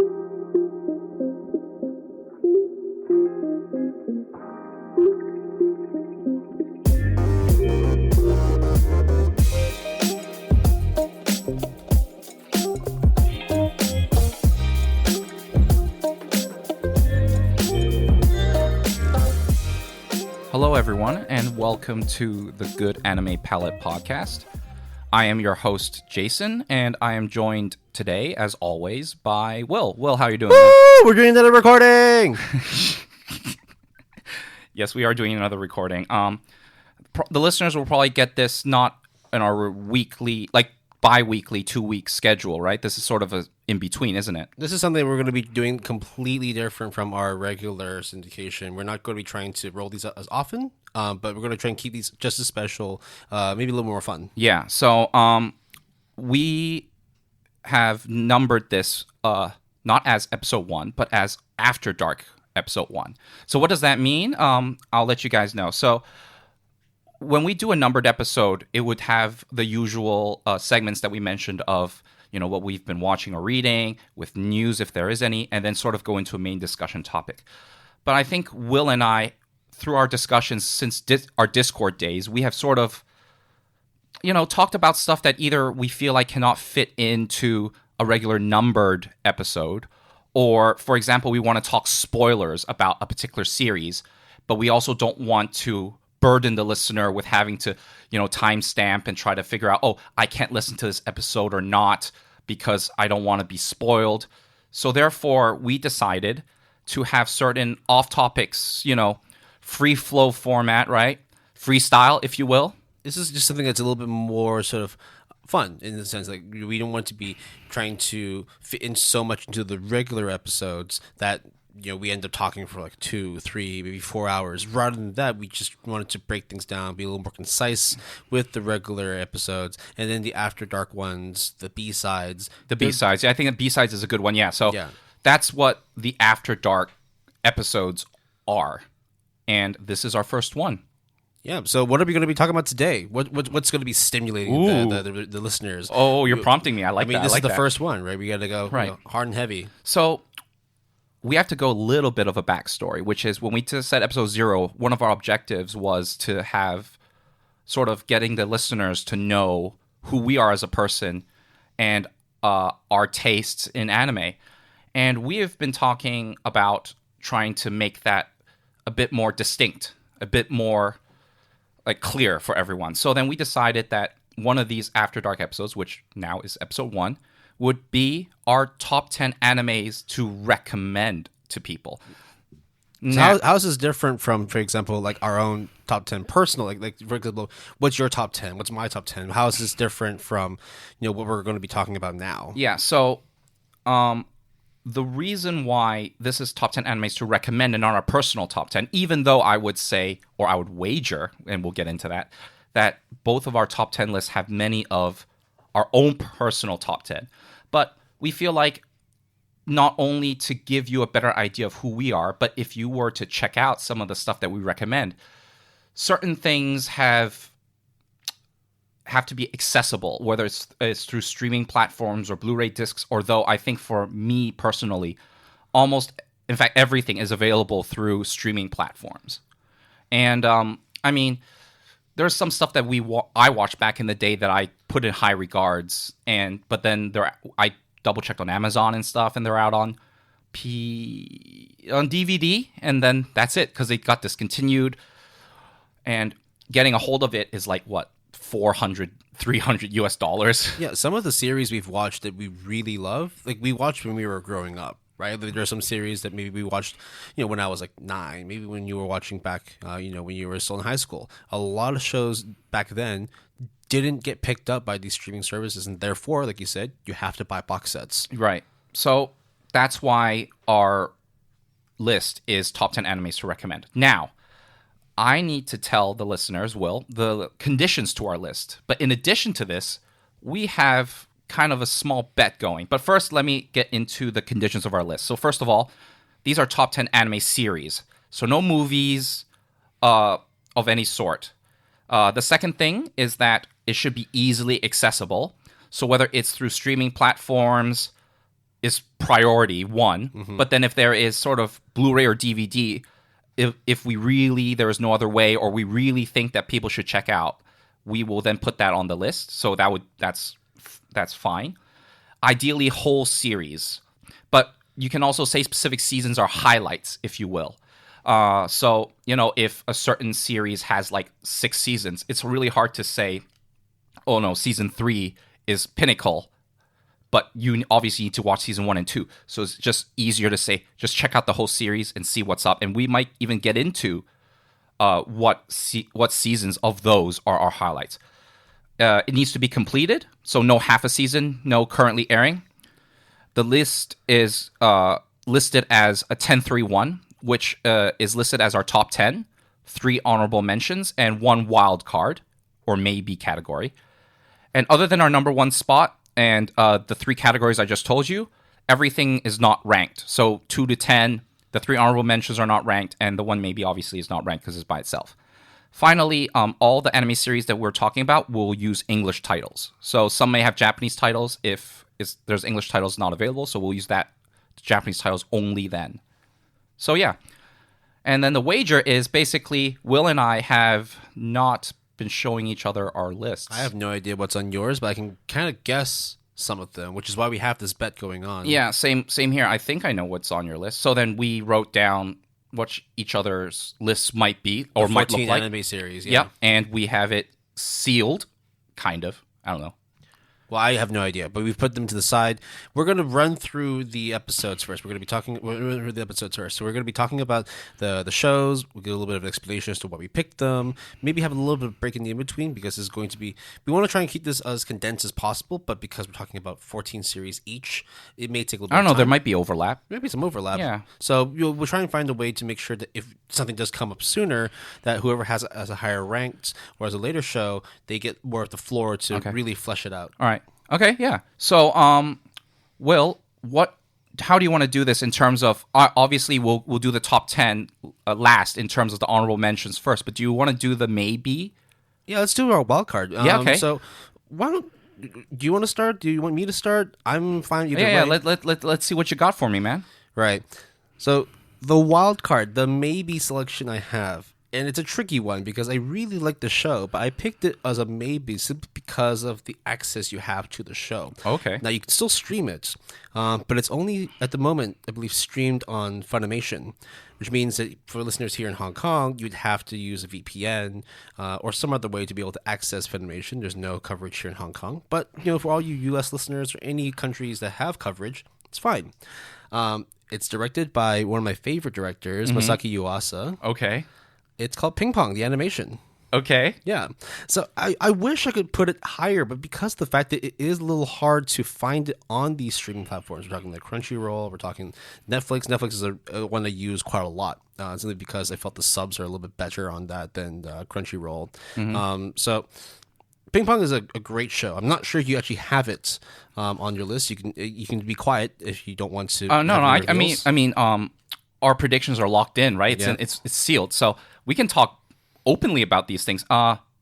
Hello, everyone, and welcome to the Good Anime Palette Podcast. I am your host, Jason, and I am joined today, as always, by Will. Will, how are you doing? Woo! We're doing another recording! Yes, we are doing another recording. The listeners will probably get this not in our weekly, bi-weekly, 2-week schedule, right? This is sort of a in-between, isn't it? This is something we're going to be doing completely different from our regular syndication. We're not going to be trying to roll these out as often, but we're going to try and keep these just as special, maybe a little more fun. Yeah, so we have numbered this not as episode 1, but as After Dark episode 1. So what does that mean? I'll let you guys know. So when we do a numbered episode, it would have the usual segments that we mentioned of, what we've been watching or reading, with news if there is any, and then sort of go into a main discussion topic. But I think Will and I, through our discussions since our Discord days, we have sort of, talked about stuff that either we feel like cannot fit into a regular numbered episode, or, for example, we want to talk spoilers about a particular series, but we also don't want to burden the listener with having to, timestamp and try to figure out, I can't listen to this episode or not because I don't want to be spoiled. So therefore, we decided to have certain off-topics, free flow format, right? Freestyle, if you will. This is just something that's a little bit more sort of fun in the sense like we don't want to be trying to fit in so much into the regular episodes that we end up talking for like 2, 3, maybe 4 hours. Rather than that, we just wanted to break things down, be a little more concise with the regular episodes, and then the After Dark ones, the B-sides. The B-sides. Yeah, I think the B-sides is a good one. Yeah, so that's what the After Dark episodes are, and this is our first one. Yeah, so what are we going to be talking about today? What's going to be stimulating the listeners? Oh, you're prompting me. I like that. This is the first one, right? We got to go hard and heavy. So we have to go a little bit of a backstory, which is when we set episode 0, one of our objectives was to have sort of getting the listeners to know who we are as a person and our tastes in anime. And we have been talking about trying to make that a bit more distinct, a bit more clear for everyone. So then we decided that one of these After Dark episodes, which now is episode 1, would be our top 10 animes to recommend to people. So how is this different from, for example, our own top 10 personal? Like for example, what's your top 10? What's my top 10? How is this different from what we're going to be talking about now? Yeah, so the reason why this is top 10 animes to recommend and not our personal top 10, even though I would say, or I would wager, and we'll get into that both of our top 10 lists have many of our own personal top 10. But we feel like not only to give you a better idea of who we are, but if you were to check out some of the stuff that we recommend, certain things have to be accessible, whether it's through streaming platforms or Blu-ray discs, or though I think for me personally, in fact, everything is available through streaming platforms. And, there's some stuff that I watched back in the day that I put in high regards, but then I double checked on Amazon and stuff, and they're out on DVD, and then that's it because they got discontinued. And getting a hold of it is $400, $300. Yeah, some of the series we've watched that we really love, we watched when we were growing up. Right, there are some series that maybe we watched, when I was 9, maybe when you were watching back, when you were still in high school. A lot of shows back then didn't get picked up by these streaming services, and therefore, like you said, you have to buy box sets. Right. So that's why our list is top 10 animes to recommend. Now, I need to tell the listeners, the conditions to our list. But in addition to this, we have kind of a small bet going. But first, let me get into the conditions of our list. So first of all, these are top 10 anime series. So no movies of any sort. The second thing is that it should be easily accessible. So whether it's through streaming platforms, is priority one. But then if there is sort of Blu-ray or DVD, if we really there is no other way, or we really think that people should check out, we will then put that on the list. So that's fine. Ideally, whole series, but you can also say specific seasons are highlights, if you will. So if a certain series has like 6 seasons, it's really hard to say, oh no, season 3 is pinnacle, but you obviously need to watch season 1 and 2. So it's just easier to say, just check out the whole series and see what's up. And we might even get into what seasons of those are our highlights. It needs to be completed, so no half a season, no currently airing. The list is listed as a 10-3-1, which is listed as our top 10, 3 honorable mentions, and 1 wild card, or maybe category. And other than our number 1 spot and the 3 categories I just told you, everything is not ranked. So 2 to 10, the 3 honorable mentions are not ranked, and the 1 maybe obviously is not ranked because it's by itself. Finally, all the anime series that we're talking about will use English titles. So some may have Japanese titles if there's English titles not available, so we'll use that Japanese titles only then. So yeah. And then the wager is basically Will and I have not been showing each other our lists. I have no idea what's on yours, but I can kind of guess some of them, which is why we have this bet going on. Yeah, same here. I think I know what's on your list. So then we wrote down what each other's lists might be or might look like. Anime series, yeah. Yep, and we have it sealed, kind of. I don't know. Well, I have no idea, but we've put them to the side. We're going to run through the episodes first. We're going to be talking through the episodes first. So we're going to be talking about the shows. We'll get a little bit of an explanation as to why we picked them. Maybe have a little bit of break in the in-between, because it's going to be... We want to try and keep this as condensed as possible, but because we're talking about 14 series each, it may take a little bit of time. I don't know. There might be overlap. Maybe some overlap. Yeah. So we'll try and find a way to make sure that if something does come up sooner, that whoever has a higher ranked or as a later show, they get more of the floor to really flesh it out. All right. Okay, yeah. So, Will, how do you want to do this in terms of... obviously, we'll do the top 10 last in terms of the honorable mentions first, but do you want to do the maybe? Yeah, let's do our wild card. Yeah, okay. So, do you want to start? Do you want me to start? I'm fine either way. Yeah, let's see what you got for me, man. Right. So, the wild card, the maybe selection I have, and it's a tricky one because I really like the show, but I picked it as a maybe simply because of the access you have to the show. Okay. Now, you can still stream it, but it's only, at the moment, I believe, streamed on Funimation, which means that for listeners here in Hong Kong, you'd have to use a VPN or some other way to be able to access Funimation. There's no coverage here in Hong Kong. But, for all you U.S. listeners or any countries that have coverage, it's fine. It's directed by one of my favorite directors, Masaki Yuasa. Okay. It's called Ping Pong, the animation. Okay. Yeah. So I wish I could put it higher, but because of the fact that it is a little hard to find it on these streaming platforms, we're talking like Crunchyroll, we're talking Netflix. Netflix is a one I use quite a lot, simply because I felt the subs are a little bit better on that than Crunchyroll. So Ping Pong is a great show. I'm not sure you actually have it on your list. You can be quiet if you don't want to. No. I mean, our predictions are locked in, right? It's sealed, so we can talk openly about these things.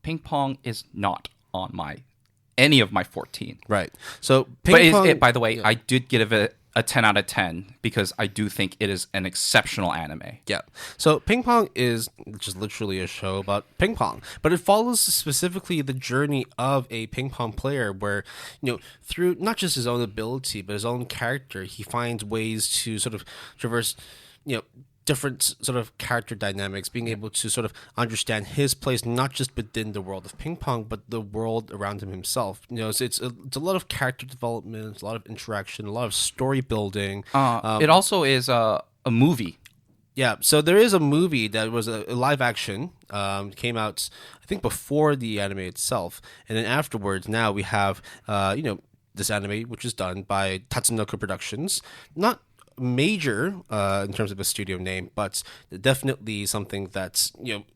Ping Pong is not on any of my 14. Right. So Ping Pong, by the way, yeah. I did give it a 10 out of 10 because I do think it is an exceptional anime. Yeah. So Ping Pong is just literally a show about ping pong, but it follows specifically the journey of a ping pong player where, through not just his own ability, but his own character, he finds ways to sort of traverse, different sort of character dynamics, being able to sort of understand his place, not just within the world of ping pong, but the world around him himself. So it's a lot of character development, a lot of interaction, a lot of story building. It also is a movie. Yeah, so there is a movie that was a live action, came out, I think, before the anime itself, and then afterwards, now we have, this anime, which is done by Tatsunoko Productions. Not major in terms of a studio name, but definitely something that's,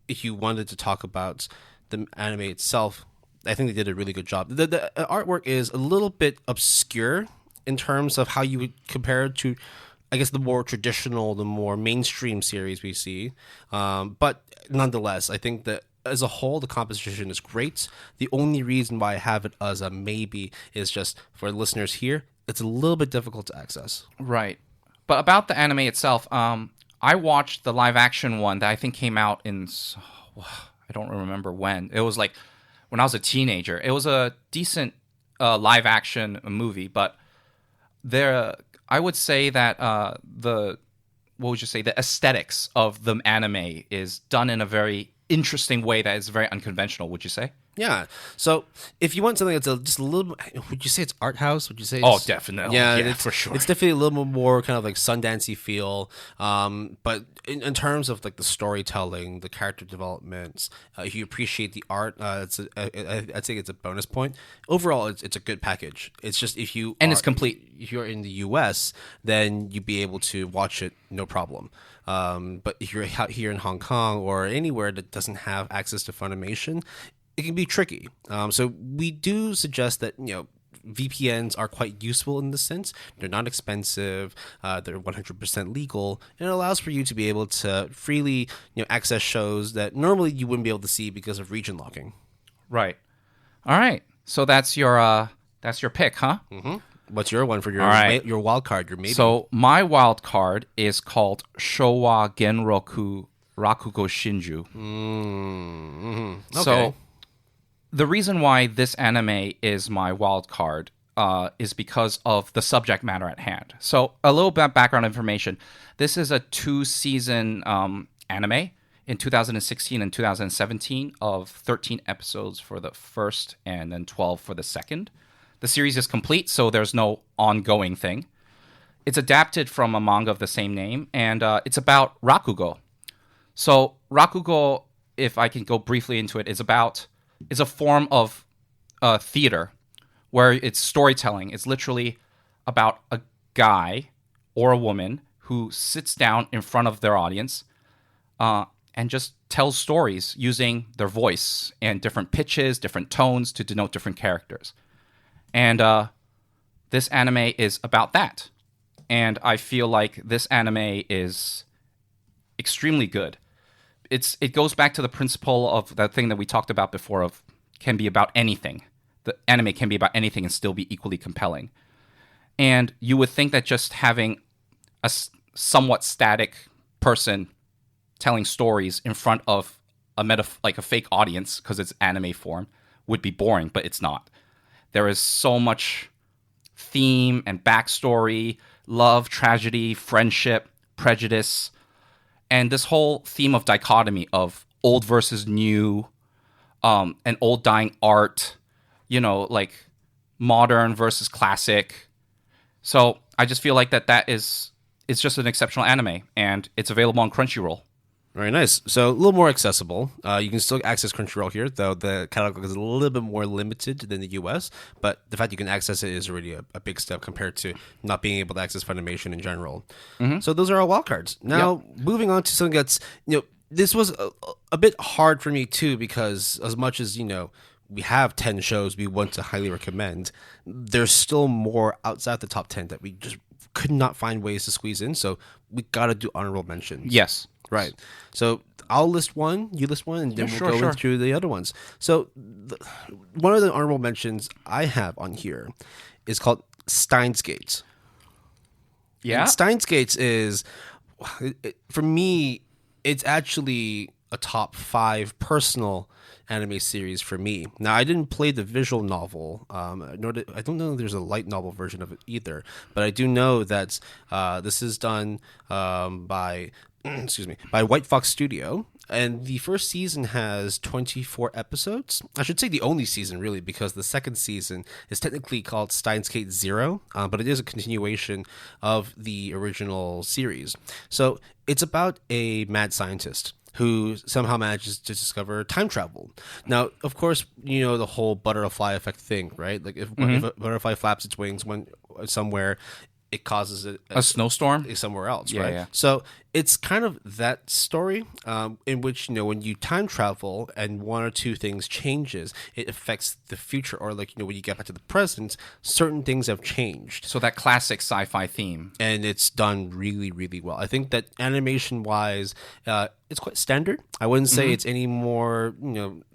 if you wanted to talk about the anime itself, I think they did a really good job. The artwork is a little bit obscure in terms of how you would compare it to, I guess, the more traditional, the more mainstream series we see. But nonetheless, I think that as a whole, the composition is great. The only reason why I have it as a maybe is just for listeners here, it's a little bit difficult to access. Right. But about the anime itself, I watched the live action one that I think came out in, I don't remember when. It was like when I was a teenager. It was a decent live action movie, but I would say that what would you say, the aesthetics of the anime is done in a very interesting way that is very unconventional, would you say? Yeah. So if you want something that's just a little, would you say it's art house? Would you say? Oh, definitely. Yeah, for sure. It's definitely a little bit more kind of like Sundancey feel. But in terms of like the storytelling, the character developments, if you appreciate the art, I'd say it's a bonus point. Overall, it's a good package. It's just it's complete. If you're in the U.S., then you'd be able to watch it no problem. But if you're out here in Hong Kong or anywhere that doesn't have access to Funimation, it can be tricky. So we do suggest that, VPNs are quite useful in this sense. They're not expensive. They're 100% legal, and it allows for you to be able to freely, access shows that normally you wouldn't be able to see because of region locking. Right. All right. So that's your pick, huh? Mm-hmm. What's your one for your wild card? Your maybe. So my wild card is called Shouwa Genroku Rakugo Shinjuu. Mm-hmm. Okay. So the reason why this anime is my wild card is because of the subject matter at hand. So a little bit of background information. This is a 2-season anime in 2016 and 2017 of 13 episodes for the first and then 12 for the second. The series is complete, so there's no ongoing thing. It's adapted from a manga of the same name, and it's about Rakugo. So Rakugo, if I can go briefly into it, is a form of theater where it's storytelling. It's literally about a guy or a woman who sits down in front of their audience and just tells stories using their voice and different pitches, different tones to denote different characters. And this anime is about that. And I feel like this anime is extremely good. It goes back to the principle of that thing that we talked about before of can be about anything. The anime can be about anything and still be equally compelling. And you would think that just having a somewhat static person telling stories in front of a fake audience, because it's anime form, would be boring, but it's not. There is so much theme and backstory, love, tragedy, friendship, prejudice, and this whole theme of dichotomy of old versus new, and old dying art, like modern versus classic. So I just feel like it's just an exceptional anime, and it's available on Crunchyroll. Very nice. So a little more accessible. You can still access Crunchyroll here, though the catalog is a little bit more limited than the US. But the fact you can access it is already a big step compared to not being able to access Funimation in general. Mm-hmm. So those are our wildcards. Now, moving on to something that's, this was a bit hard for me too, because as much as, we have 10 shows we want to highly recommend, there's still more outside the top 10 that we just could not find ways to squeeze in. So we got to do honorable mentions. Yes. Right. So I'll list one, you list one, and then we'll go through the other ones. So one of the honorable mentions I have on here is called Steins Gate. Yeah. And Steins Gate is, for me, it's actually a top 5 personal anime series for me. Now, I didn't play the visual novel, I don't know if there's a light novel version of it either, but I do know that this is done by White Fox Studio, and the first season has 24 episodes. I should say the only season, really, because the second season is technically called Steins Gate Zero, but it is a continuation of the original series. So it's about a mad scientist who somehow manages to discover time travel. Now, of course, the whole butterfly effect thing, right? Like if a butterfly flaps its wings somewhere, it causes a snowstorm somewhere else, yeah, right? Yeah. So It's kind of that story in which, when you time travel and one or two things changes, it affects the future. Or like, when you get back to the present, certain things have changed. So that classic sci-fi theme. And it's done really, really well. I think that animation-wise, it's quite standard. I wouldn't say it's any more,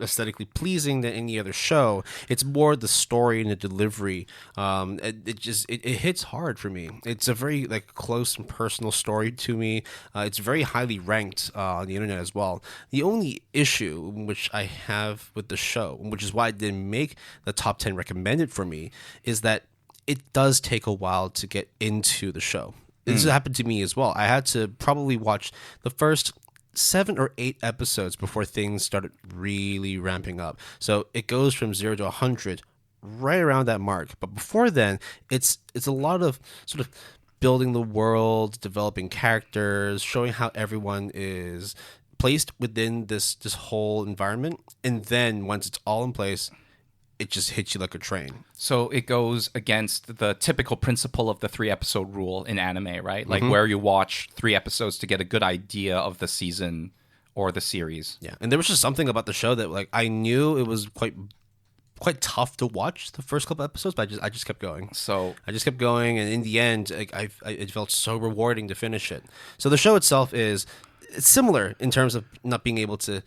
aesthetically pleasing than any other show. It's more the story and the delivery. It hits hard for me. It's a very close and personal story to me. It's very highly ranked on the internet as well. The only issue which I have with the show, which is why it didn't make the top 10 recommended for me, is that it does take a while to get into the show. This happened to me as well. I had to probably watch the first 7 or 8 episodes before things started really ramping up. So it goes from 0 to 100 right around that mark. But before then, it's a lot of sort of building the world, developing characters, showing how everyone is placed within this whole environment. And then once it's all in place, it just hits you like a train. So it goes against the typical principle of the 3-episode rule in anime, right? Like where you watch 3 episodes to get a good idea of the season or the series. Yeah, and there was just something about the show that I knew it was quite tough to watch the first couple episodes, but I just kept going. So I just kept going, and in the end, it felt so rewarding to finish it. So the show itself it's similar in terms of not being able to,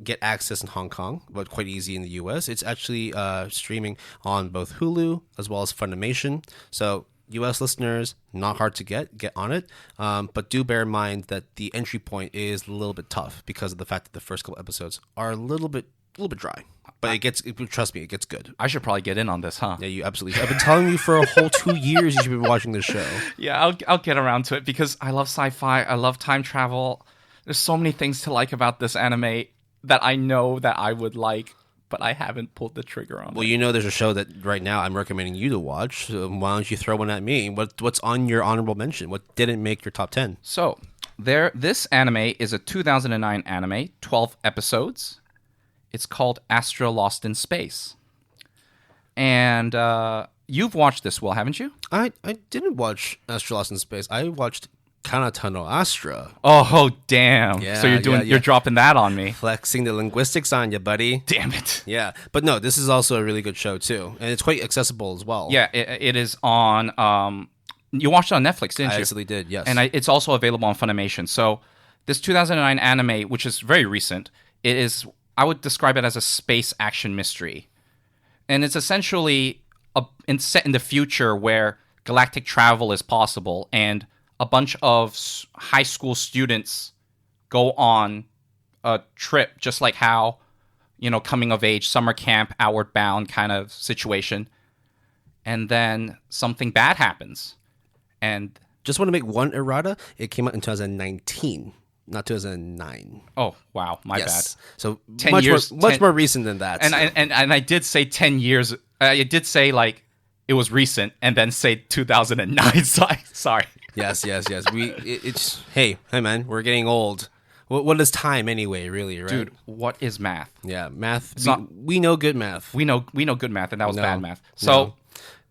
get access in Hong Kong, but quite easy in the US. It's actually streaming on both Hulu as well as Funimation. So US listeners, not hard to get on it, but do bear in mind that the entry point is a little bit tough because of the fact that the first couple episodes are a little bit dry. But trust me, it gets good. I should probably get in on this, huh? Yeah, you absolutely should. I've been telling you for a whole 2 years you should be watching this show. Yeah, I'll get around to it because I love sci-fi. I love time travel. There's so many things to like about this anime that I know that I would like, but I haven't pulled the trigger on. Well, there's a show that right now I'm recommending you to watch. So why don't you throw one at me? What's on your honorable mention? What didn't make your top 10? So, this anime is a 2009 anime, 12 episodes. It's called Astra Lost in Space. And you've watched this, Will, haven't you? I didn't watch Astra Lost in Space. I watched Kanata no Astra. Oh, damn. Yeah, so you're dropping that on me. Flexing the linguistics on you, buddy. Damn it. Yeah. But no, this is also a really good show, too. And it's quite accessible as well. Yeah, it is on... you watched it on Netflix, didn't you? I actually did, yes. And it's also available on Funimation. So this 2009 anime, which is very recent, I would describe it as a space action mystery. And it's essentially set in the future where galactic travel is possible and a bunch of high school students go on a trip, just like how, coming of age, summer camp, outward bound kind of situation. And then something bad happens. And just want to make one errata. It came out in 2019. Not 2009. Oh, wow. My bad. So 10 much years, more recent than that. And I did say 10 years. I did say, it was recent, and then say 2009. Sorry. Yes. Hey, man, we're getting old. What is time anyway, really, right? Dude, what is math? Yeah, math. We know good math. We know good math, and that was bad math. So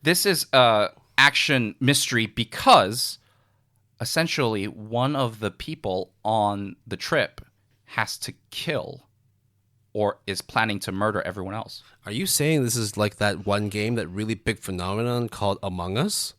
this is action mystery because... essentially, one of the people on the trip has to kill or is planning to murder everyone else. Are you saying this is like that one game, that really big phenomenon called Among Us?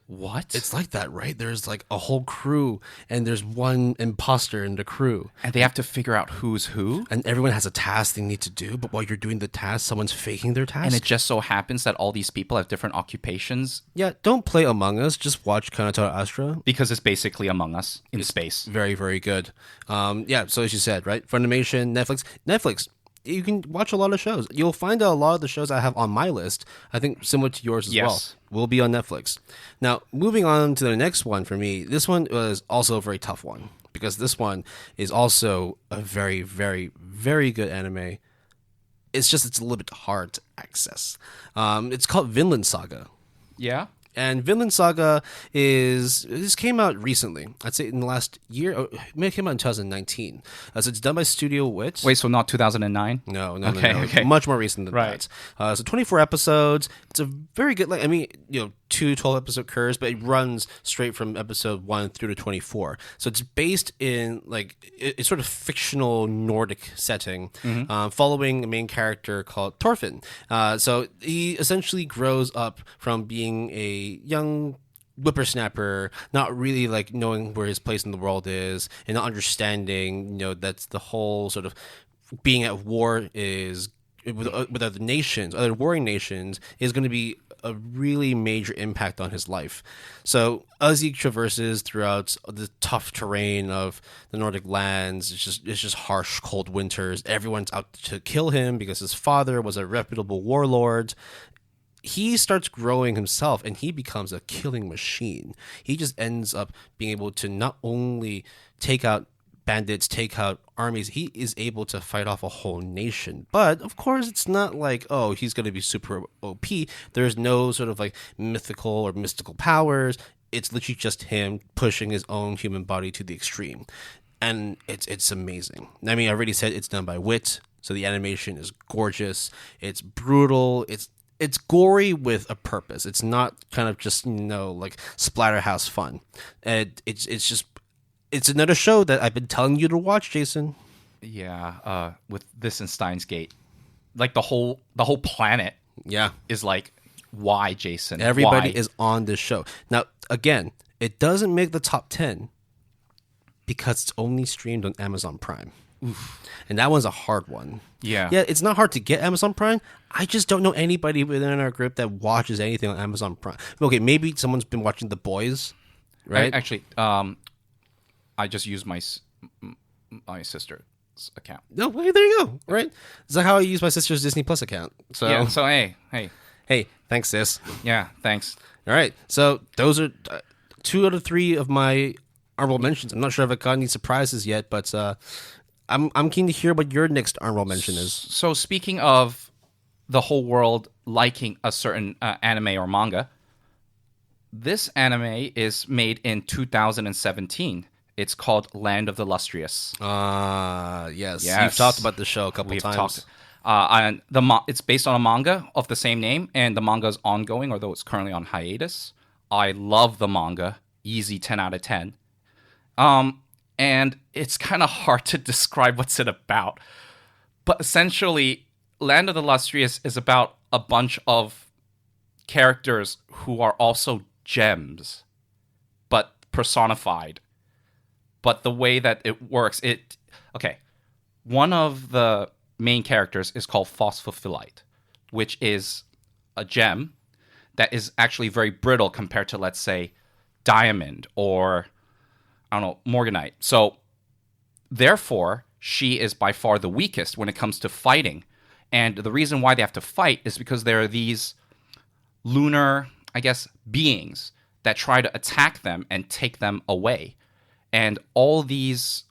What? It's like that, right? There's a whole crew, and there's one imposter in the crew. And they have to figure out who's who? And everyone has a task they need to do, but while you're doing the task, someone's faking their task. And it just so happens that all these people have different occupations. Yeah, don't play Among Us. Just watch Kanata no Astra. Because it's basically Among Us in space. Very, very good. Yeah, so as you said, right? Funimation, Netflix. You can watch a lot of shows. You'll find a lot of the shows I have on my list, I think similar to yours as well, will be on Netflix. Now, moving on to the next one for me, this one was also a very tough one because this one is also a very, very, very good anime. It's a little bit hard to access. It's called Vinland Saga. Yeah? And Vinland Saga this came out recently. I'd say in the last year. It may have came out in 2019. So it's done by Studio Wit. Wait, so not 2009? No. Okay. Much more recent than Right. that. So 24 episodes. It's a very good, two 12-episode curves, but it runs straight from episode 1 through to 24. So it's based in, it's sort of fictional Nordic setting, following a main character called Thorfinn. So he essentially grows up from being a young whippersnapper, not really knowing where his place in the world is, and not understanding, that's the whole sort of being at war is with other nations, other warring nations, is going to be a really major impact on his life. So as he traverses throughout the tough terrain of the Nordic lands, it's just harsh, cold winters. Everyone's out to kill him because his father was a reputable warlord. He starts growing himself, and he becomes a killing machine. He just ends up being able to not only take out bandits, take out armies, he is able to fight off a whole nation. But of course, it's not he's going to be super OP. There's no sort of mythical or mystical powers. It's literally just him pushing his own human body to the extreme. And it's amazing. I mean, I already said it's done by Wit, so the animation is gorgeous. It's brutal. It's gory with a purpose. It's not kind of just splatterhouse fun. And it's another show that I've been telling you to watch, Jason. Yeah, with this and Steins Gate, the whole planet. Yeah, is why, Jason? Everybody why? is on this show now. Again, it doesn't make the top 10 because it's only streamed on Amazon Prime. Oof. And that one's a hard one. Yeah, it's not hard to get Amazon Prime. I just don't know anybody within our group that watches anything on Amazon Prime. Okay, maybe someone's been watching The Boys, right? I just used my sister's account. No, well, there you go. Right? Is that how I use my sister's Disney Plus account? So yeah. So hey, thanks, sis. Yeah, thanks. All right. So those are 2 out of 3 of my honorable mentions. I'm not sure if I got any surprises yet, but I'm keen to hear what your next honorable mention is. So speaking of the whole world liking a certain anime or manga, this anime is made in 2017. It's called Land of the Lustrous. Yes. You've talked about the show a couple times. And it's based on a manga of the same name, and the manga is ongoing, although it's currently on hiatus. I love the manga. Easy 10 out of 10. And it's kind of hard to describe what's it about. But essentially, Land of the Lustrous is about a bunch of characters who are also gems, but personified. But the way that it works, one of the main characters is called Phosphophilite, which is a gem that is actually very brittle compared to, let's say, diamond or, morganite. So, therefore, she is by far the weakest when it comes to fighting. And the reason why they have to fight is because there are these lunar, beings that try to attack them and take them away. And all these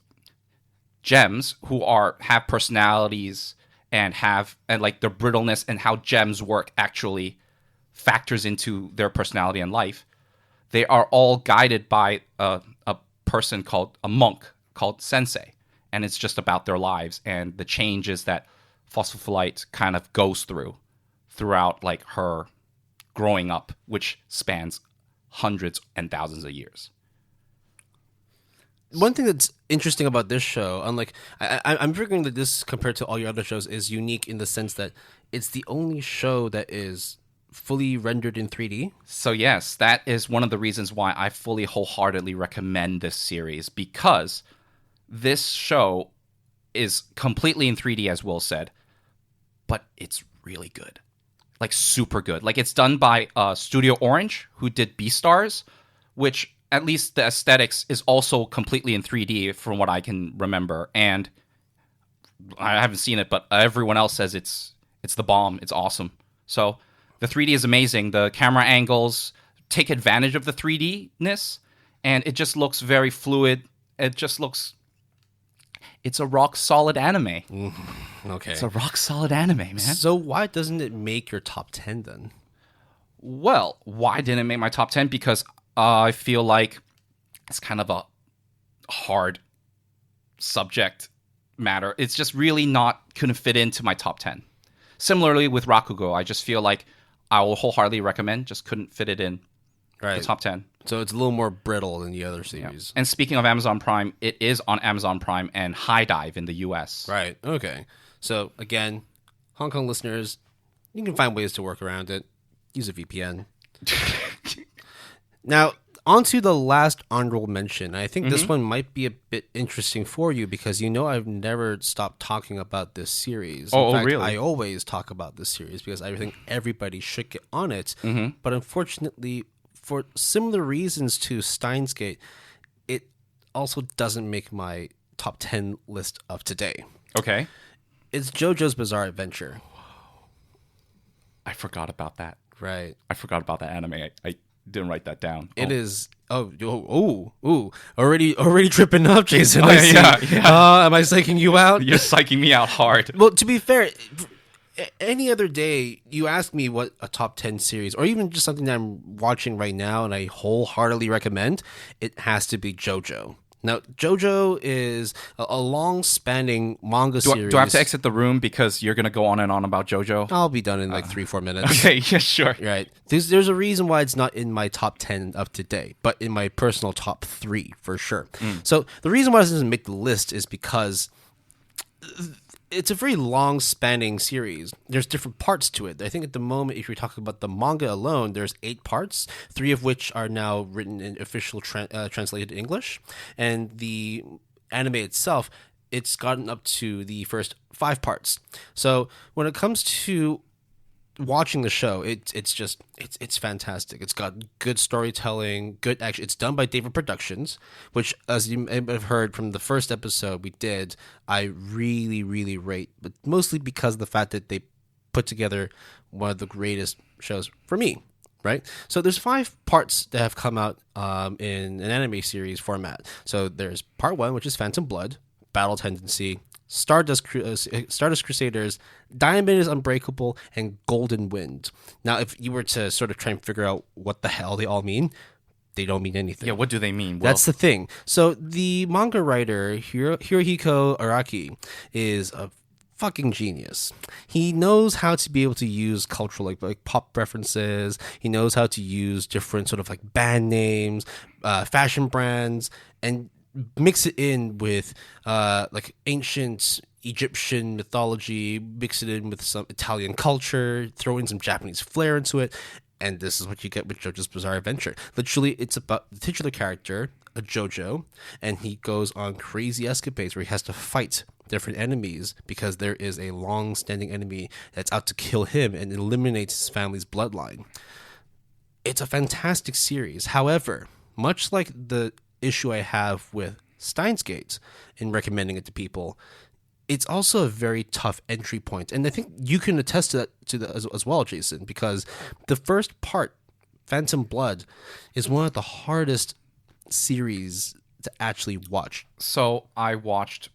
gems who have personalities and their brittleness and how gems work actually factors into their personality and life. They are all guided by a person called a monk called Sensei. And it's just about their lives and the changes that Phosphophilite kind of goes throughout her growing up, which spans hundreds and thousands of years. One thing that's interesting about this show, unlike I'm figuring that this, compared to all your other shows, is unique in the sense that it's the only show that is fully rendered in 3D. So yes, that is one of the reasons why I fully wholeheartedly recommend this series, because this show is completely in 3D, as Will said, but it's really good. Super good. It's done by Studio Orange, who did Beastars, which at least the aesthetics is also completely in 3D from what I can remember. And I haven't seen it, but everyone else says it's the bomb. It's awesome. So the 3D is amazing. The camera angles take advantage of the 3D-ness, and it just looks very fluid. It's a rock-solid anime. Okay. It's a rock-solid anime, man. So why doesn't it make your top 10 then? Well, why didn't it make my top 10? Because I feel like it's kind of a hard subject matter. It's just really couldn't fit into my top 10. Similarly with Rakugo, I just feel like I will wholeheartedly recommend, just couldn't fit it in the top 10. So it's a little more brittle than the other series. Yeah. And speaking of Amazon Prime, it is on Amazon Prime and High Dive in the US. Right. Okay. So again, Hong Kong listeners, you can find ways to work around it. Use a VPN. Now, on to the last honorable mention. I think this one might be a bit interesting for you because I've never stopped talking about this series. In fact, really? I always talk about this series because I think everybody should get on it. But unfortunately, for similar reasons to Steins Gate, it also doesn't make my top 10 list of today. Okay. It's JoJo's Bizarre Adventure. I forgot about that. Right. I forgot about that anime. I didn't write that down. It is. Already tripping up, Jason. I see. Yeah. Am I psyching you out? You're psyching me out hard. Well, to be fair, any other day, you ask me what a top 10 series, or even just something that I'm watching right now and I wholeheartedly recommend, it has to be JoJo. Now, JoJo is a long-spanning manga series. Do I have to exit the room because you're going to go on and on about JoJo? I'll be done in 3-4 minutes. Okay, yeah, sure. Right. There's a reason why it's not in my top 10 of today, but in my personal top 3 for sure. So the reason why this doesn't make the list is because it's a very long-spanning series. There's different parts to it. I think at the moment, if you're talking about the manga alone, there's 8 parts, 3 of which are now written in official translated English. And the anime itself, it's gotten up to the first 5 parts. So when it comes to watching the show, it's fantastic. It's got good storytelling, good action. It's done by David Productions, which, as you may have heard from the first episode we did, I really, really rate, but mostly because of the fact that they put together one of the greatest shows for me. Right? So there's 5 parts that have come out in an anime series format. So there's part 1, which is Phantom Blood, Battle Tendency, Stardust Crusaders, Diamond is Unbreakable, and Golden Wind. Now, if you were to sort of try and figure out what the hell they all mean, they don't mean anything. Yeah, what do they mean? Well, that's the thing. So the manga writer, Hirohiko Araki, is a fucking genius. He knows how to be able to use cultural like pop references. He knows how to use different sort of like band names, fashion brands, and mix it in with like ancient Egyptian mythology, mix it in with some Italian culture, throw in some Japanese flair into it, and this is what you get with JoJo's Bizarre Adventure. Literally, it's about the titular character, a JoJo, and he goes on crazy escapades where he has to fight different enemies because there is a long-standing enemy that's out to kill him and eliminates his family's bloodline. It's a fantastic series. However, much like the issue I have with Steins Gate in recommending it to people, it's also a very tough entry point. And I think you can attest to that as well, Jason, because the first part, Phantom Blood, is one of the hardest series to actually watch. So I watched...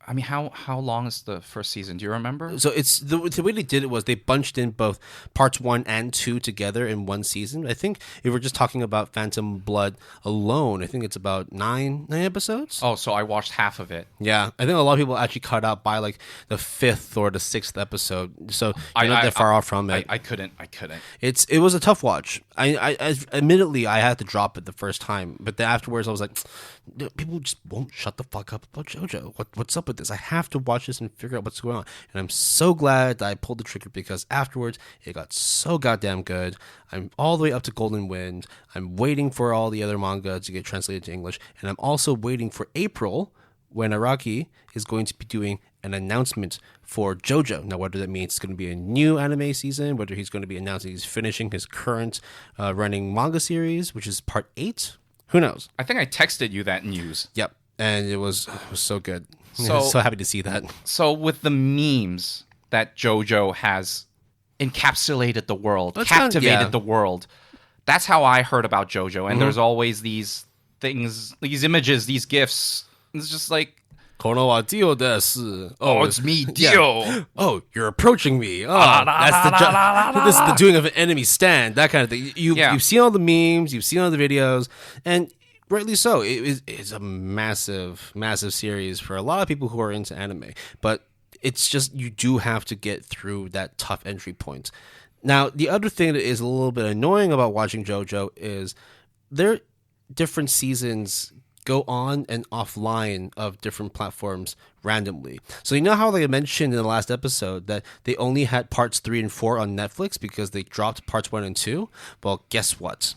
I mean, how long is the first season? Do you remember? So it's the way they did it was they bunched in both parts 1 and 2 together in one season. I think if we're just talking about Phantom Blood alone, I think it's about 9 episodes. Oh, so I watched half of it. Yeah, I think a lot of people actually cut out by like the 5th or the 6th episode. So you're not that far off from it. I couldn't. It was a tough watch. I admittedly I had to drop it the first time, but then afterwards I was like, people just won't shut the fuck up about JoJo. What's up with this? I have to watch this and figure out what's going on. And I'm so glad that I pulled the trigger because afterwards it got so goddamn good. I'm all the way up to Golden Wind. I'm waiting for all the other manga to get translated to English. And I'm also waiting for April when Araki is going to be doing an announcement for JoJo. Now, whether that means it's going to be a new anime season, whether he's going to be announcing he's finishing his current running manga series, which is part 8, who knows? I think I texted you that news. Yep. And it was so good. So, so happy to see that. So with the memes that JoJo has encapsulated the world, captivated the world, that's how I heard about JoJo. And there's always these things, these images, these GIFs. It's just like... Kono wa Dio desu. Oh, it's me, Dio. Yeah. Oh, you're approaching me. Oh, this is the doing of an enemy stand. That kind of thing. You've seen all the memes. You've seen all the videos, and rightly so. It's a massive, massive series for a lot of people who are into anime. But it's just you do have to get through that tough entry point. Now, the other thing that is a little bit annoying about watching JoJo is their different seasons go on and offline of different platforms randomly. So you know how like I mentioned in the last episode that they only had parts 3 and 4 on Netflix because they dropped parts 1 and 2? Well, guess what?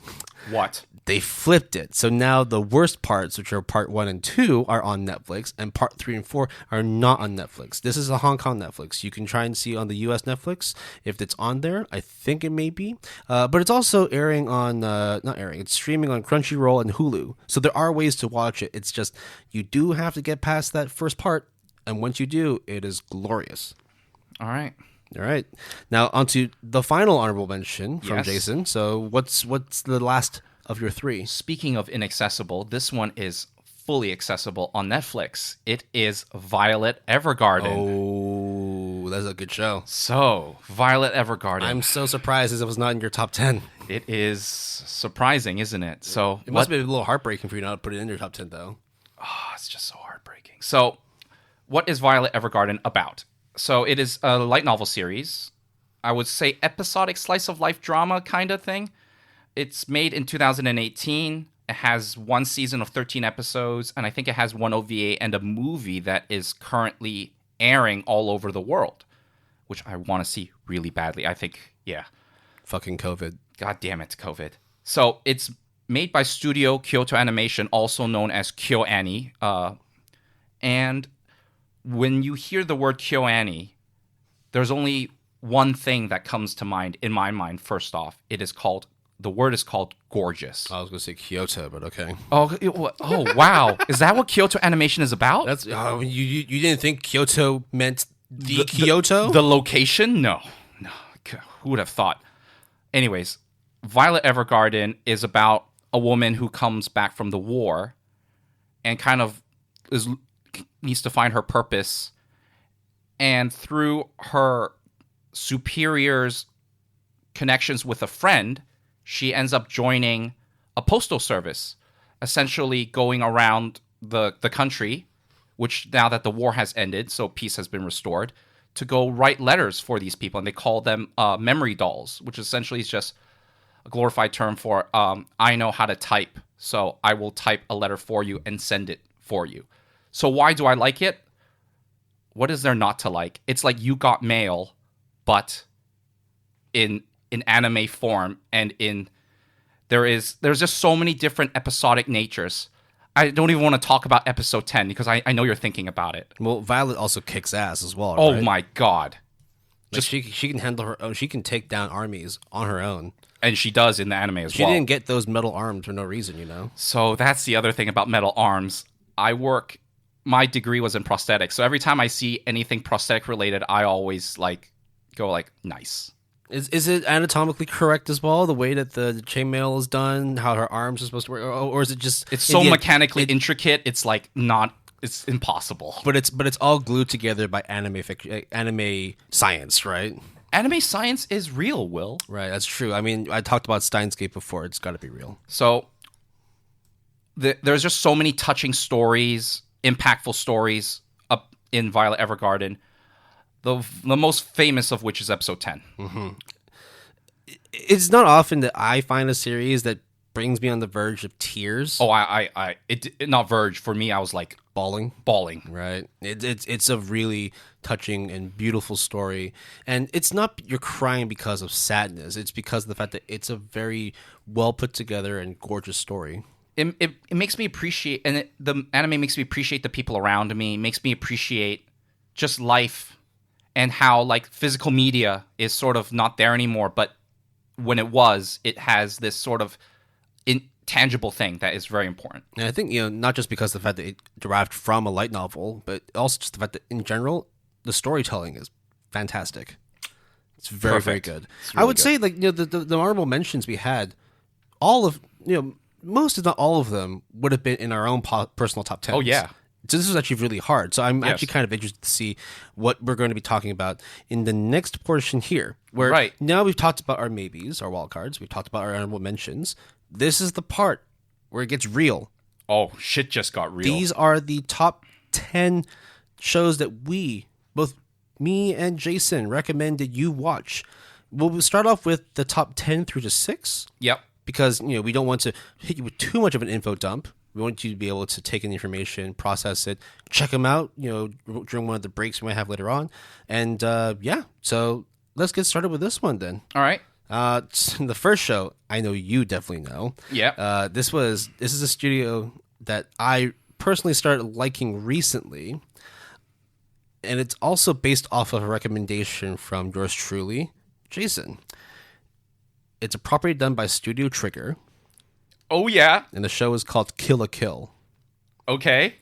What? They flipped it. So now the worst parts, which are part 1 and 2, are on Netflix, and part 3 and 4 are not on Netflix. This is a Hong Kong Netflix. You can try and see on the US Netflix if it's on there. I think it may be. But it's also airing on, not airing, it's streaming on Crunchyroll and Hulu. So there are ways to watch it. It's just, you do have to get past that first part, and once you do, it is glorious. All right. All right. Now, on to the final honorable mention from Jason. So what's the last of your 3? Speaking of inaccessible, this one is fully accessible on Netflix. It is Violet Evergarden. Oh, that's a good show. So, Violet Evergarden. I'm so surprised as it was not in your top 10. It is surprising, isn't it? So it must be a little heartbreaking for you not to put it in your top 10, though. Oh, it's just so heartbreaking. So, what is Violet Evergarden about? So, it is a light novel series. I would say episodic slice of life drama kind of thing. It's made in 2018. It has 1 season of 13 episodes, and I think it has 1 OVA and a movie that is currently airing all over the world, which I want to see really badly. I think, yeah. Fucking COVID. God damn it, COVID. So it's made by Studio Kyoto Animation, also known as KyoAni. And when you hear the word KyoAni, there's only one thing that comes to mind, in my mind, first off. The word is called gorgeous. I was going to say Kyoto, but okay. Oh, wow. Is that what Kyoto Animation is about? That's you didn't think Kyoto meant the Kyoto? The location? No. Who would have thought? Anyways, Violet Evergarden is about a woman who comes back from the war and kind of needs to find her purpose. And through her superior's connections with a friend, she ends up joining a postal service, essentially going around the country, which now that the war has ended, so peace has been restored, to go write letters for these people. And they call them memory dolls, which essentially is just a glorified term for I know how to type, so I will type a letter for you and send it for you. So why do I like it? What is there not to like? It's like You Got Mail, but in anime form, and there's just so many different episodic natures. I don't even want to talk about episode 10 because I know you're thinking about it. Well, Violet also kicks ass as well. Oh right? My god. Just she can handle her own. She can take down armies on her own. And she does in the anime as well. She didn't get those metal arms for no reason, you know? So that's the other thing about metal arms. My degree was in prosthetics. So every time I see anything prosthetic related, I always go nice. Is it anatomically correct as well, the way that the chainmail is done, how her arms are supposed to work, or is it just... It's so mechanically intricate, it's it's impossible. But it's all glued together by anime science, right? Anime science is real, Will. Right, that's true. I mean, I talked about Steins Gate before. It's got to be real. So there's just so many touching stories, impactful stories up in Violet Evergarden. The most famous of which is episode 10. Mm-hmm. It's not often that I find a series that brings me on the verge of tears. Oh, it not verge. For me, I was like bawling. Right. It's a really touching and beautiful story. And it's not you're crying because of sadness. It's because of the fact that it's a very well put together and gorgeous story. It makes me appreciate, and the anime makes me appreciate the people around me, makes me appreciate just life. And how physical media is sort of not there anymore, but when it was, it has this sort of intangible thing that is very important. And I think not just because of the fact that it derived from a light novel, but also just the fact that in general the storytelling is fantastic. It's very very good. Really I would say the honorable mentions we had, all of most if not all of them would have been in our own personal top 10s. Oh yeah. So this was actually really hard. So I'm Yes. actually kind of interested to see what we're going to be talking about in the next portion here. Where Right. now we've talked about our maybes, our wild cards. We've talked about our honorable mentions. This is the part where it gets real. Oh, shit just got real. These are the top 10 shows that both me and Jason, recommended you watch. We'll start off with the top 10 through to 6. Yep. Because, we don't want to hit you with too much of an info dump. We want you to be able to take in the information, process it, check them out, during one of the breaks we might have later on. And, so let's get started with this one then. All right. The first show, I know you definitely know. Yeah. This is a studio that I personally started liking recently. And it's also based off of a recommendation from yours truly, Jason. It's a property done by Studio Trigger. Oh, yeah. And the show is called Kill la Kill. Okay.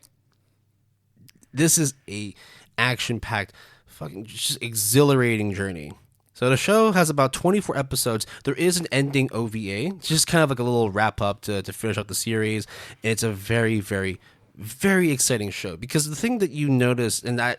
This is a action-packed, fucking just exhilarating journey. So the show has about 24 episodes. There is an ending OVA. It's just kind of like a little wrap-up to finish up the series. It's a very, very, very exciting show. Because the thing that you notice, and I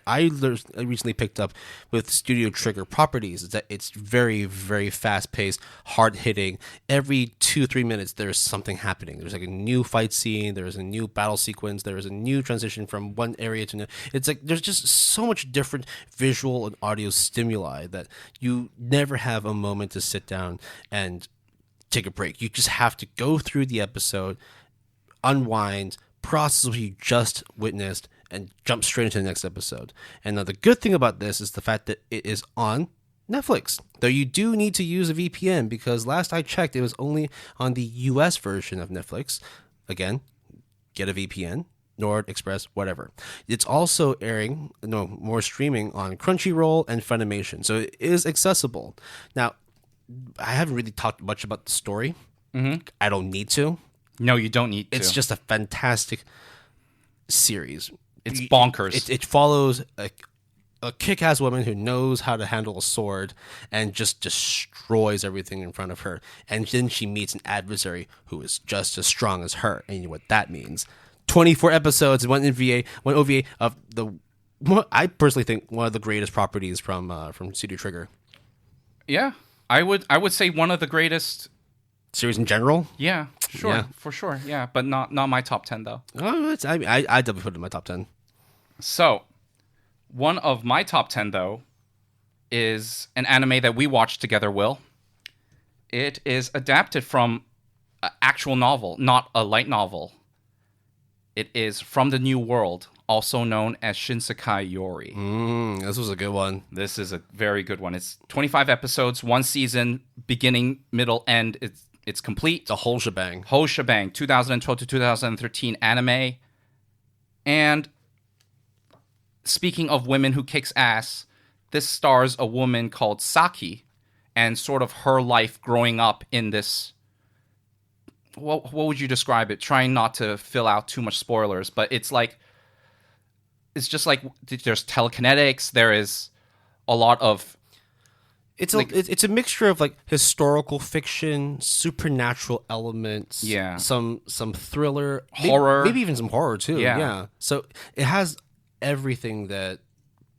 recently picked up with Studio Trigger properties, is that it's very, very fast-paced, hard-hitting. Every 2-3 minutes, there's something happening. There's like a new fight scene. There's a new battle sequence. There's a new transition from one area to another. It's like there's just so much different visual and audio stimuli that you never have a moment to sit down and take a break. You just have to go through the episode, unwind, process what you just witnessed, and jump straight into the next episode. And now the good thing about this is the fact that it is on Netflix, though you do need to use a VPN, because last I checked it was only on the US version of Netflix. Again, get a VPN, Nord, Express, whatever. It's also more streaming on Crunchyroll and Funimation, so it is accessible. Now, I haven't really talked much about the story. I don't need to. No, you don't need to. It's just a fantastic series. It's bonkers. It follows a kick-ass woman who knows how to handle a sword and just destroys everything in front of her. And then she meets an adversary who is just as strong as her. And you know what that means. 24 episodes, one OVA of I personally think one of the greatest properties from Studio Trigger. Yeah. I would say one of the greatest series in general. Yeah, sure, Yeah. for sure. Yeah, but not my top 10 though. Oh, I definitely put it in my top 10. So, one of my top 10 though is an anime that we watched together, Will. It is adapted from an actual novel, not a light novel. It is From the New World, also known as Shinsekai Yori. This was a good one. This is a very good one. It's 25 episodes, one season, beginning, middle, end. It's complete. The whole shebang. 2012 to 2013 anime. And speaking of women who kicks ass, this stars a woman called Saki and sort of her life growing up in this. What would you describe it? Trying not to fill out too much spoilers, but it's just like there's telekinetics. There is a lot of. It's a mixture of like historical fiction, supernatural elements, some thriller, horror, maybe even some horror too. Yeah. So it has everything that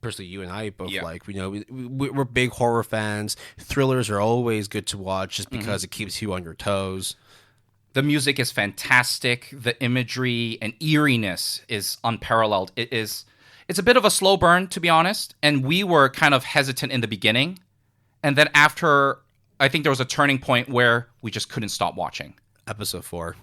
personally you and I both like. We're big horror fans. Thrillers are always good to watch just because it keeps you on your toes. The music is fantastic. The imagery and eeriness is unparalleled. It's a bit of a slow burn, to be honest, and we were kind of hesitant in the beginning. And then after, I think there was a turning point where we just couldn't stop watching. Episode 4.